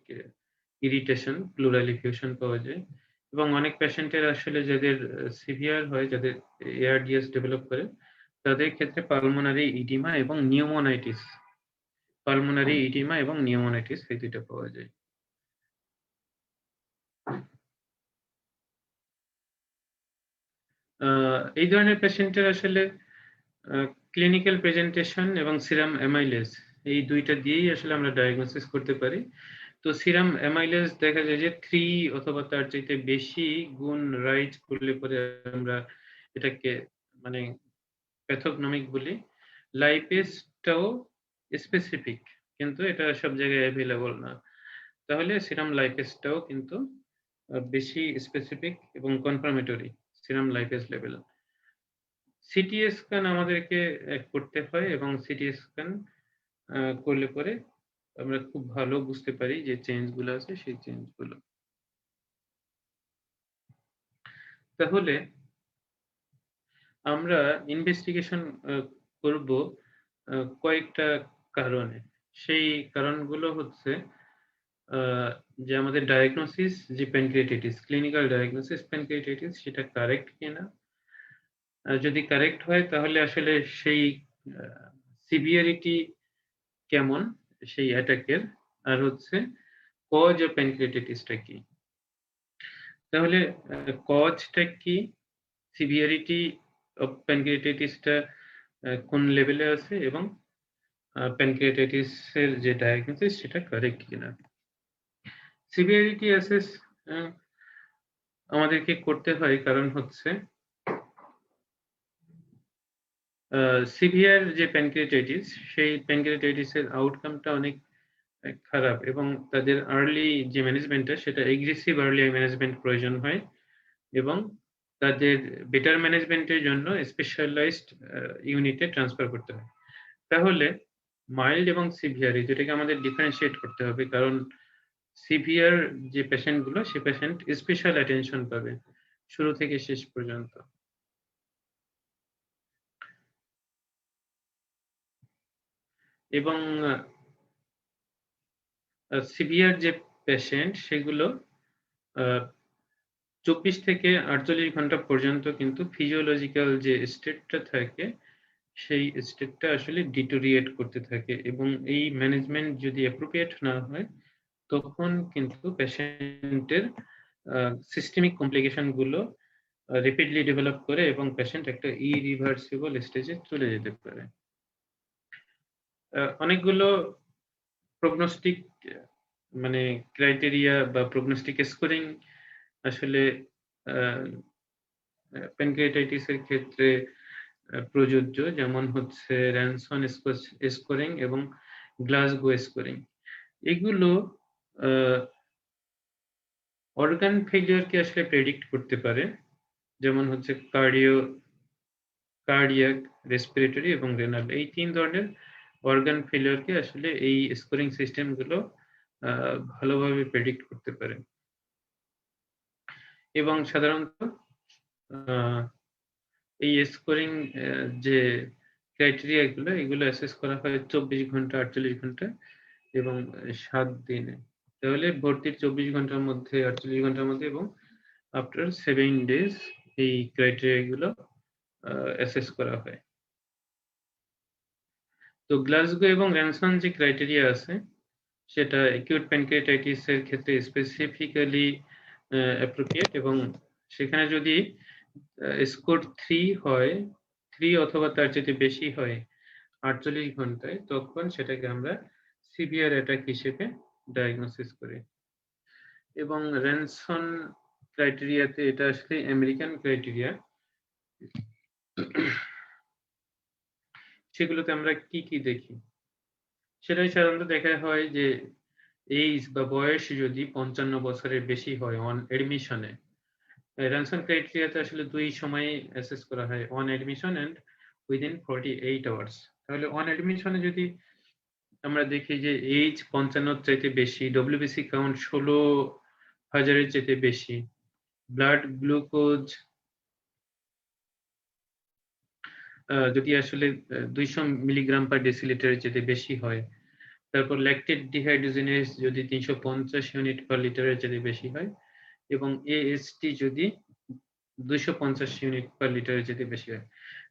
ইরিটেশন প্লুরাল এফিউশন পাওয়া যায় এবং অনেক পেশেন্টের আসলে যাদের সিভিয়ার হয়, যাদের এআরডিএস ডেভেলপ করে, তাদের ক্ষেত্রে পালমোনারি ইডিমা এবং নিউমোনাইটিস এই দুইটা পাওয়া যায়। এই ধরনের পেশেন্টের আসলে ক্লিনিক্যাল প্রেজেন্টেশন এবং সিরাম অ্যামাইলেজ এই দুইটা দিয়েই আসলে আমরা ডায়াগনোসিস করতে পারি। তো সিরাম অ্যামাইলেজ দেখা যায় যে 3 অথবা তার চাইতে বেশি গুণ রাইজ করলে পরে আমরা এটাকে মানে প্যাথোগনমিক বলি। লাইপেজটাও স্পেসিফিক, কিন্তু এটা সব জায়গায় অ্যাভেলেবল না। তাহলে সিরাম লাইপেজটাও কিন্তু বেশি স্পেসিফিক এবং confirmatory serum lipase level. CT scan আমাদেরকে করতে হয় এবং সিটি স্ক্যান করলে পরে আমরা খুব ভালো বুঝতে পারি যে চেঞ্জ গুলো আছে সেই চেঞ্জ গুলো। তাহলে আমরা ইনভেস্টিগেশন করব কয়েকটা কারণে। সেই কারণগুলো হচ্ছে যে আমাদের ডায়াগনোসিস যে প্যানক্রিয়াটাইটিস, ক্লিনিক্যাল ডায়াগনোসিস প্যানক্রিয়াটাইটিস সেটা কারেক্ট কিনা। যদি কারেক্ট হয় তাহলে আসলে সেই সিভিয়ারিটি কেমন সেই অ্যাটাকের, আর হচ্ছে কজ অফ প্যানক্রিয়াটাইটিসটা কি। তাহলে কজটা কি, সিভিয়ারিটি অফ প্যানক্রিয়াটাইটিসটা কোন লেভেলে আছে এবং প্যানক্রিয়াটাইটিসের যে ডায়াগনোসিস সেটা কারেক্ট কিনা। সিভিয়ারিটি অ্যাসেস আমাদেরকে করতে হয় কারণ হচ্ছে সিভিয়ার যে প্যানক্রিয়াটাইটিস সেই প্যানক্রিয়াটাইটিসের আউটকামটা অনেক খারাপ এবং তাদের আর্লি যে ম্যানেজমেন্টটা সেটা এগ্রেসিভ আর্লি ম্যানেজমেন্ট প্রয়োজন হয় এবং তাদের বেটার ম্যানেজমেন্টের জন্য স্পেশালাইজড ইউনিটে ট্রান্সফার করতে হয়। তাহলে মাইল্ড এবং সিভিয়ার এই দুটাকে আমাদের ডিফারেন্সিয়েট করতে হবে, কারণ সিভিয়ার যে পেশেন্ট গুলো সে পেশেন্ট স্পেশাল অ্যাটেনশন পাবে শুরু থেকে শেষ পর্যন্ত। এবং সিভিয়ার যে পেশেন্ট সেগুলো 24 থেকে 48 ঘন্টা পর্যন্ত কিন্তু ফিজিওলজিক্যাল যে স্টেটটা থাকে সেই স্টেটটা আসলে ডিটোরিয়েট করতে থাকে এবং এই ম্যানেজমেন্ট যদি অ্যাপ্রোপ্রিয়েট না হয় তখন কিন্তু পেশেন্টের সিস্টেমিক কমপ্লিকেশন গুলো রেপিডলি ডেভেলপ করে এবং পেশেন্ট একটা ইরিভার্সিবল স্টেজে চলে যেতে পারে। অনেকগুলো প্রগনোস্টিক মানে ক্রাইটেরিয়া বা প্রগনোস্টিক স্কোরিং আসলে প্যানক্রিয়াটাইটিসের ক্ষেত্রে প্রযোজ্য, যেমন হচ্ছে র্যানসন স্কোরিং এবং গ্লাসগো স্কোরিং। এগুলো অর্গান ফেলিয়ারকে আসলে প্রেডিক্ট করতে পারে, যেমন হচ্ছে কার্ডিয়াক, রেসপিরেটরি এবং রেনাল, এই 3 ধরনের অর্গান ফেলিয়ারকে আসলে এই স্কোরিং সিস্টেম গুলো ভালোভাবে প্রেডিক্ট করতে পারে। এবং সাধারণত এই স্কোরিং যে ক্রাইটেরিয়া এগুলো অ্যাসেস করা হয় 24 ঘন্টা, 48 ঘন্টা এবং 7 দিনে। তাহলে ভর্তির 24 ঘন্টার মধ্যে, 48 ঘন্টার মধ্যে এবং আফটার 7 ডেজ এই ক্রাইটেরিয়া গুলো অ্যাসেস করা হয়। তো গ্লাসগো এবং র্যানসন যে ক্রাইটেরিয়া আছে সেটা অ্যাকিউট প্যানক্রিয়াটাইটিস এর ক্ষেত্রে স্পেসিফিক্যালি অ্যাপ্রোপ্রিয়েট এবং সেখানে যদি স্কোর 3 হয়, 3 অথবা তার চেয়ে বেশি হয় 48 ঘন্টায়, তখন সেটাকে আমরা সিভিয়ার অ্যাটাক হিসেবে ডায়াগনোসিস করি। এবং র্যানসন ক্রাইটেরিয়াতে এটা আসলে আমেরিকান ক্রাইটেরিয়া। সেগুলোতে আমরা কি কি দেখি, সেটাই সাধারণত দেখা হয় যে এইজ বা বয়স যদি 55 বছরের বেশি হয় অন এডমিশনে, র্যানসন ক্রাইটেরিয়াতে আসলে দুই সময়ে অ্যাসেস করা হয়, on admission and within 48 hours. তাহলে অন অ্যাডমিশনে যদি আমরা দেখি যে এইজ 55 চাইতে বেশি, ডব্লিউবিসি কাউন্ট 16,000 এর চাইতে বেশি, ব্লাড গ্লুকোজ যদি আসলে 200 মিলিগ্রাম পার ডেসিলিটারের চাইতে বেশি হয়, তারপর ল্যাকটেড ডিহাইড্রোজেনেজ যদি 350 ইউনিট পার লিটারের চাইতে বেশি হয়, এবং এএসটি যদি 250 ইউনিট পার লিটারের চাইতে বেশি হয়,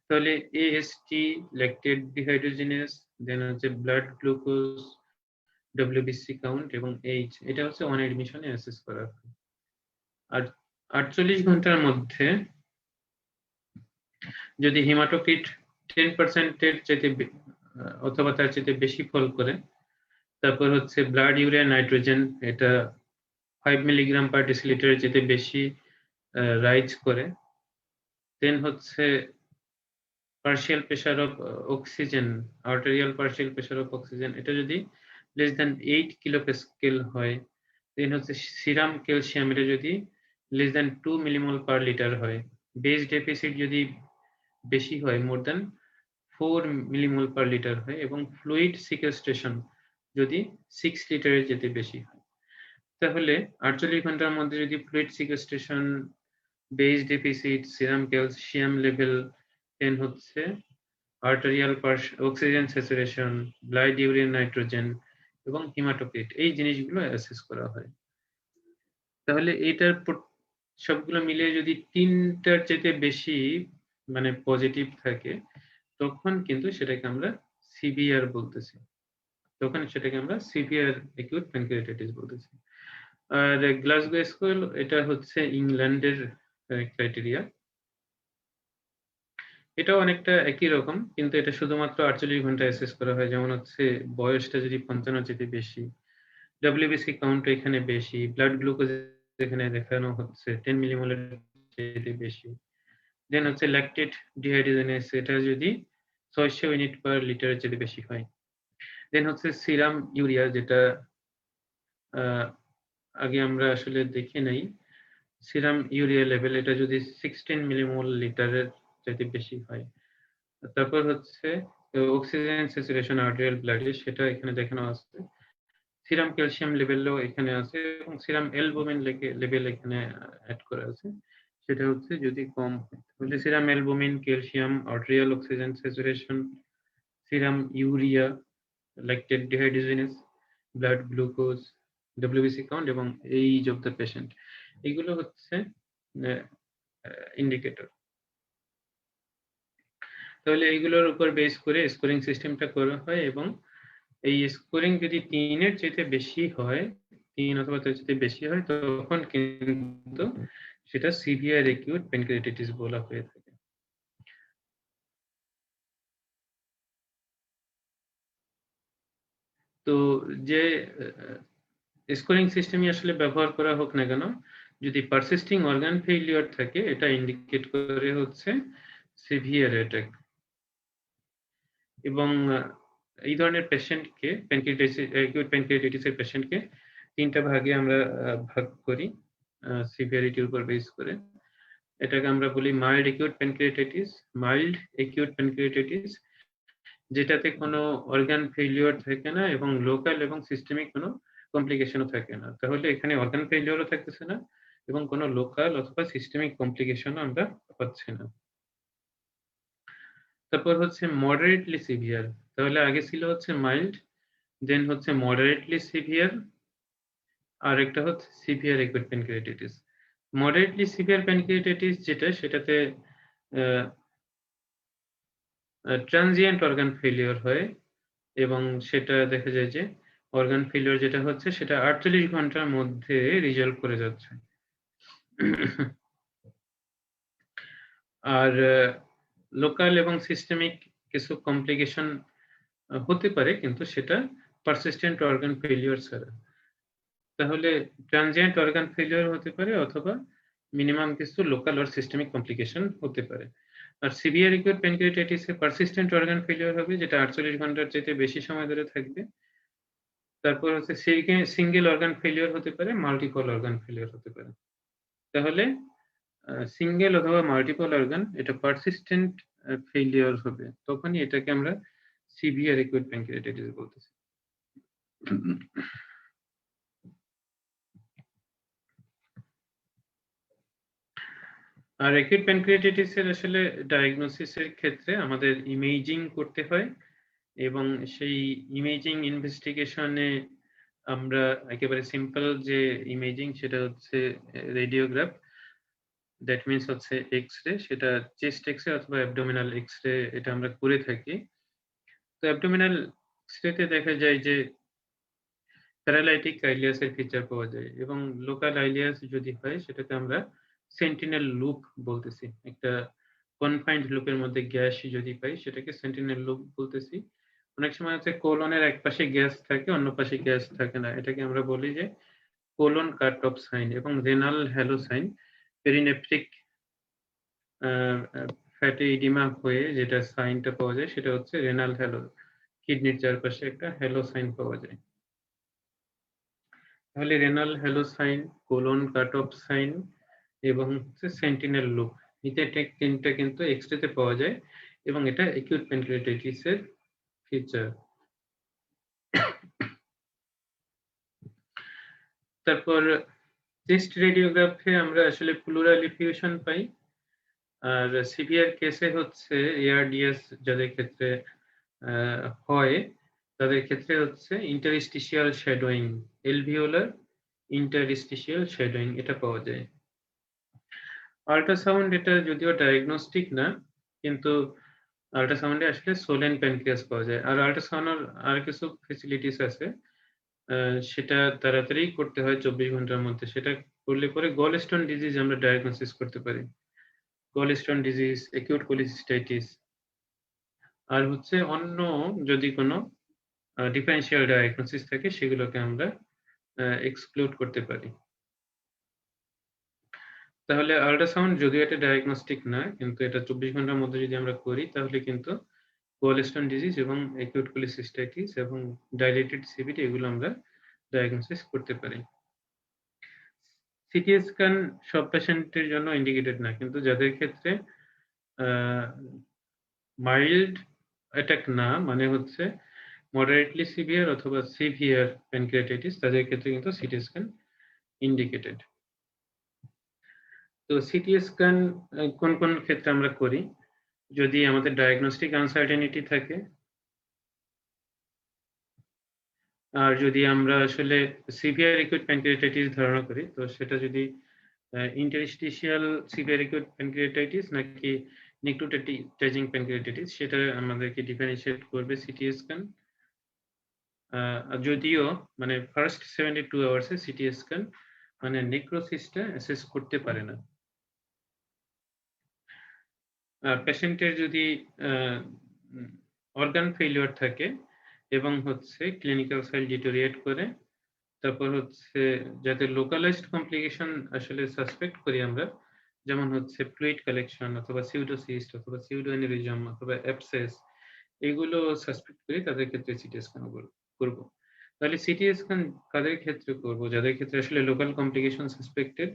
তাহলে এএসটি, ল্যাকটেড ডিহাইড্রোজেনেজ, দেন হচ্ছে ব্লাড গ্লুকোজ, ডব্লিউবিসি কাউন্ট এবং এইচ, এটা হচ্ছে অন অ্যাডমিশনে অ্যাসেস করা হয়। আর 48 ঘন্টার মধ্যে যদি হিমাটোক্রিট 10% এর চাইতে অথবা তার চাইতে বেশি ফল করে, তারপর হচ্ছে ব্লাড ইউরিয়া নাইট্রোজেন, এটা 5 মিলিগ্রাম পার ডেসিলিটারের চাইতে বেশি রাইজ করে, দেন হচ্ছে partial pressure of oxygen, arterial partial pressure of oxygen, এটা যদি লেস দ্যান 8 কিলো প্যাসকেল হয়, দেন হচ্ছে সিরাম ক্যালসিয়াম, এটা যদি less than 2 millimole per litre হয়, বেস ডেফিসিট যদি বেশি হয়, more than 4 millimole per litre হয়, এবং ফ্লুইড সিকেস্ট্রেশন যদি 6 লিটারের যেতে বেশি হয়, তাহলে 48 ঘন্টার মধ্যে যদি fluid sequestration, base deficit, serum calcium level, then হচ্ছে arterial oxygen saturation, blood urea nitrogen এবং হিমাটোক্রিট, এই জিনিসগুলো অ্যাসেস করা হয়। তাহলে এটার সবগুলো মিলিয়ে যদি 3টার চাইতে বেশি মানে পজিটিভ থাকে, তখন কিন্তু সেটাকে আমরা সিভিআর বলতেছি, তখন সেটাকে আমরা সিভিআর অ্যাকিউট প্যানক্রিয়াটাইটিস বলতেছি। আর গ্লাসগো স্কেল, এটা হচ্ছে ইংল্যান্ডের ক্রাইটেরিয়া, এটাও অনেকটা একই রকম, কিন্তু এটা শুধুমাত্র 48 ঘন্টা অ্যাসেস করা হয়। যেমন হচ্ছে বয়সটা যদি 55 যেতে বেশি, ডব্লিউবিসি কাউন্ট এখানে বেশি, ব্লাড গ্লুকোজ এখানে দেখানো হচ্ছে 10 মিলিমোলের চেয়ে বেশি, দেন হচ্ছে ল্যাকটেড ডিহাইড্রোজেনেজ, এটা যদি 600 ইউনিট পার লিটারের চেয়ে বেশি হয়, দেন হচ্ছে সিরাম ইউরিয়া, যেটা আগে আমরা আসলে দেখে নাই, সিরাম ইউরিয়া লেভেল, এটা যদি 16 মিলিমোল লিটারের চাইতে বেশি হয়, তারপর হচ্ছে অক্সিজেন স্যাচুরেশন আর্টেরিয়াল ব্লাডে, সেটা এখানে দেখানো আছে, সিরাম ক্যালসিয়াম লেভেলও এখানে আছে, এবং সিরাম অ্যালবুমিন লেভেল এখানে অ্যাড করা আছে, সেটা হচ্ছে যদি কম হয়, তাহলে serum albumin, calcium, arterial oxygen saturation, serum urea, lactate dehydrogenase, blood glucose, WBC count এবং এইজ অফ দ্য পেশেন্ট, এগুলো হচ্ছে ইন্ডিকেটর। তাহলে এইগুলোর উপর বেস করে স্কোরিং সিস্টেমটা করা হয়, এবং এই স্কোরিং যদি 3-এর চাইতে বেশি হয়, 3 অথবা তার চাইতে বেশি হয়, তখন কিন্তু সেটা সিভিয়ার অ্যাকিউট প্যানক্রিয়াটাইটিস বলা হয়ে থাকে। তো যে স্কোরিং সিস্টেমই আসলে ব্যবহার করা হোক না কেন, যদি পারসিস্টিং অর্গান ফেইলিওর থাকে, এটা ইন্ডিকেট করে হচ্ছে সিভিয়ার অ্যাটাক। এবং এই ধরনের পেশেন্টকে অ্যাকিউট প্যানক্রিয়াটাইটিসের পেশেন্টকে 3টা ভাগে আমরা ভাগ করি সিভিয়ারিটির উপর বেস করে। এটাকে আমরা বলি mild acute pancreatitis, mild acute pancreatitis, যেটাতে কোনো অর্গান ফেইলিওর থাকে না এবং লোকাল এবং সিস্টেমিক কোনো কমপ্লিকেশনও থাকে না। তাহলে এখানে অর্গান ফেইলিওরও থাকতেছে না এবং কোনো লোকাল অথবা সিস্টেমিক কমপ্লিকেশনও আমরা পাচ্ছি না। তারপর হচ্ছে মডারেটলি সিভিয়ার, তাহলে আগে ছিল হচ্ছে মাইল্ড, দেন হচ্ছে মডারেটলি সিভিয়ার, আর একটা হচ্ছে severe acute pancreatitis. Moderately severe pancreatitis যেটা, সেটাতে ট্রানজিয়েন্ট অর্গান ফেলিওর হয়, এবং সেটা দেখা যায় যে অর্গান ফেলিওর যেটা হচ্ছে সেটা 48 ঘন্টার মধ্যে রিজলভ করে যাচ্ছে। আর লোকাল এবং সিস্টেমিক কিছু কমপ্লিকেশন হতে পারে, কিন্তু সেটা পারসিস্টেন্ট অর্গান ফেলিওর ছাড়া। তাহলে ট্রানজিয়েন্ট অর্গান ফেলিওর হতে পারে, অথবা মিনিমাম কিছু লোকাল আর সিস্টেমিক কমপ্লিকেশন হতে পারে। আর সিভিয়ার অ্যাকিউট প্যানক্রিয়াটাইটিসে পারসিস্টেন্ট অর্গান ফেলিওর হবে, যেটা 48 ঘন্টার চাইতে বেশি সময় ধরে থাকবে। তারপর হচ্ছে সিঙ্গেল অর্গান ফেলিওর হতে পারে, মাল্টিপল অর্গান ফেলিওর হতে পারে। তাহলে সিঙ্গেল অথবা মাল্টিপল অর্গান এটা পারসিস্টেন্ট ফেইলিওর হবে, তখনই এটাকে আমরা সিভিয়ার অ্যাকিউট প্যানক্রিয়াটাইটিস বলতেছি। আর অ্যাকিউট প্যানক্রিয়াটাইটিস এর আসলে ডায়াগনোসিসের ক্ষেত্রে আমাদের ইমেজিং করতে হয়, এবং সেই ইমেজিং ইনভেস্টিগেশনে আমরা একেবারে সিম্পল যে ইমেজিং সেটা হচ্ছে রেডিওগ্রাফ, দ্যাট মিনস হচ্ছে এক্স-রে, সেটা চেস্ট এক্স-রে অথবা অ্যাবডোমিনাল এক্স-রে এটা আমরা করে থাকি। তো অ্যাবডোমিনাল এক্স-রেতে দেখা যায় যে প্যারালাইটিক আইলিয়াসের ফিচার পাওয়া যায়, এবং লোকাল আইলিয়াস যদি হয় সেটাকে আমরা সেন্টিনেল লুপ বলতেছি। একটা কনফাইন্ড লুপের মধ্যে গ্যাস যদি পাই সেটাকে সেন্টিনেল লুপ বলতেছি। অনেক সময় হচ্ছে কোলনের এক পাশে গ্যাস থাকে, অন্য পাশে গ্যাস থাকে না, এটাকে আমরা বলি যে কোলন কাট অফ সাইন। এবং renal halo sign perinephric fatty oedema হয়ে যেটা সাইনটা পাওয়া যায় সেটা হচ্ছে রেনাল হ্যালো, কিডনির চারপাশে একটা হ্যালো সাইন পাওয়া যায়। তাহলে renal halo sign, colon cut off sign এবং হচ্ছে সেন্টিনেল লুপ, এটা তিনটা কিন্তু এক্স-রে তে পাওয়া যায়, এবং এটা অ্যাকিউট প্যানক্রিয়াটাইটিস এর ফিচার। তারপর চেস্ট রেডিওগ্রাফে আমরা আসলে প্লুরাল ইফিউশন পাই, আর সিভিয়ার কেসে হচ্ছে এআরডিএস যাদের ক্ষেত্রে হয় তাদের ক্ষেত্রে হচ্ছে ইন্টারস্টিশিয়াল শ্যাডোয়িং, এলভিওলার ইন্টারস্টিশিয়াল শ্যাডোয়িং এটা পাওয়া যায়। আল্ট্রাসাউন্ড এটা যদিও ডায়াগনস্টিক না, কিন্তু আল্ট্রাসাউন্ডে আসলে সোলেন প্যানক্রিয়াস পাওয়া যায়। আর আল্ট্রাসাউন্ডের আর কিছু ফেসিলিটিস আছে, সেটা তাড়াতাড়ি করতে হয় 24 ঘন্টার মধ্যে। সেটা করলে পরে গলস্টোন ডিজিজ আমরা ডায়াগনোসিস করতে পারি। গলস্টোন ডিজিজ, অ্যাকিউট কোলিসিস্টাইটিস, আর হচ্ছে অন্য যদি কোনো ডিফারেনশিয়াল ডায়াগনোসিস থাকে সেগুলোকে আমরা এক্সক্লুড করতে পারি। তাহলে আল্ট্রাসাউন্ড যদিও এটা ডায়াগনস্টিক না, কিন্তু এটা 24 ঘন্টার মধ্যে যদি আমরা করি তাহলে কিন্তু গলস্টোন ডিজিজ এবং অ্যাকিউট কোলিসিস্টাইটিস এবং ডাইলেটেড সিভিটি এগুলো আমরা ডায়াগনোসিস করতে পারি। সিটি স্ক্যান সব পেশেন্টের জন্য ইন্ডিকেটেড না, কিন্তু যাদের ক্ষেত্রে মাইল্ড অ্যাটাক না, মানে হচ্ছে মডারেটলি সিভিয়ার অথবা সিভিয়ার প্যানক্রিয়াটাইটিস, তাদের ক্ষেত্রে কিন্তু সিটি স্ক্যান ইন্ডিকেটেড। তো সিটি স্ক্যান কোন কোন ক্ষেত্রে আমরা করি? যদি আমাদের ডায়াগনস্টিক আনসার্টেনিটি থাকে, আর যদি আমরা আসলে সিভিয়ার অ্যাকিউট প্যানক্রিয়াটাইটিস ধারণা করি, তো সেটা যদি ইন্টারস্টিশিয়াল সিভিয়ার অ্যাকিউট প্যানক্রিয়াটাইটিস নাকি নিক্রোটাইজিং প্যানক্রিয়াটাইটিস সেটা আমাদেরকে ডিফারেনশিয়েট করবে সিটি স্ক্যান। যদিও মানে ফার্স্ট 72 আওয়ার্সে সিটি স্ক্যান মানে নেক্রোসিসটা অ্যাসেস করতে পারে না। পেশেন্টের যদি অর্গান ফেলিওর থাকে এবং হচ্ছে ক্লিনিক্যাল ফাইল ডিটোরিয়েট করে, তারপর হচ্ছে যাদের লোকালাইজড কমপ্লিকেশন আসলে সাসপেক্ট করি আমরা, যেমন হচ্ছে ফ্লুইড কালেকশন অথবা সিউডোসিস্ট অথবা সিউডোএনিরিজম অথবা অ্যাবসেস, এগুলো সাসপেক্ট করি, তাদের ক্ষেত্রে সিটি স্ক্যান করব। তাহলে সিটি স্ক্যান কাদের ক্ষেত্রে করব? যাদের ক্ষেত্রে আসলে লোকাল কমপ্লিকেশন সাসপেক্টেড,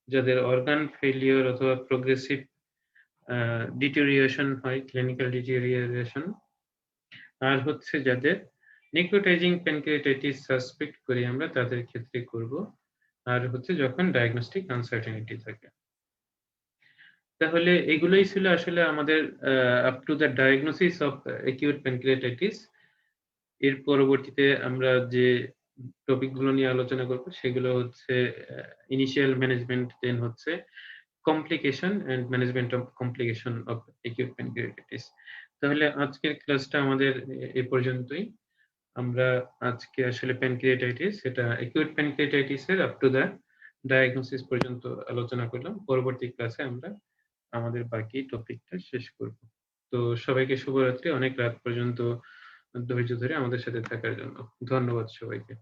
যাদের অর্গান ফেলিওর অথবা প্রোগ্রেসিভ ডিটেরিয়েশন হয়, ক্লিনিক্যাল ডিটেরিয়েশন, আর হচ্ছে যাদের নিক্রোটাইজিং প্যানক্রিয়াটাইটিস সাসপেক্ট করি আমরা তাদের ক্ষেত্রে করব, আর হচ্ছে যখন ডায়াগনস্টিক আনসার্টেনিটি থাকে। তাহলে এগুলোই ছিল আসলে আমাদের up to the diagnosis of acute pancreatitis. এর পরবর্তীতে আমরা যে টপিকগুলো নিয়ে আলোচনা করব সেগুলো হচ্ছে ইনিশিয়াল ম্যানেজমেন্ট, দেন হচ্ছে complication and management of complication of acute pancreatitis. তাহলে আজকের ক্লাসটা আমাদের এ পর্যন্তই। আমরা আজকে আসলে প্যানক্রিয়াটাইটিস, এটা অ্যাকিউট প্যানক্রিয়াটাইটিস এর আপ টু দা ডায়াগনোসিস পর্যন্ত আলোচনা করলাম। পরবর্তী ক্লাসে আমরা আমাদের বাকি টপিকটা শেষ করব। তো সবাইকে শুভরাত্রি, অনেক রাত পর্যন্ত ধৈর্য ধরে আমাদের সাথে থাকার জন্য ধন্যবাদ সবাইকে।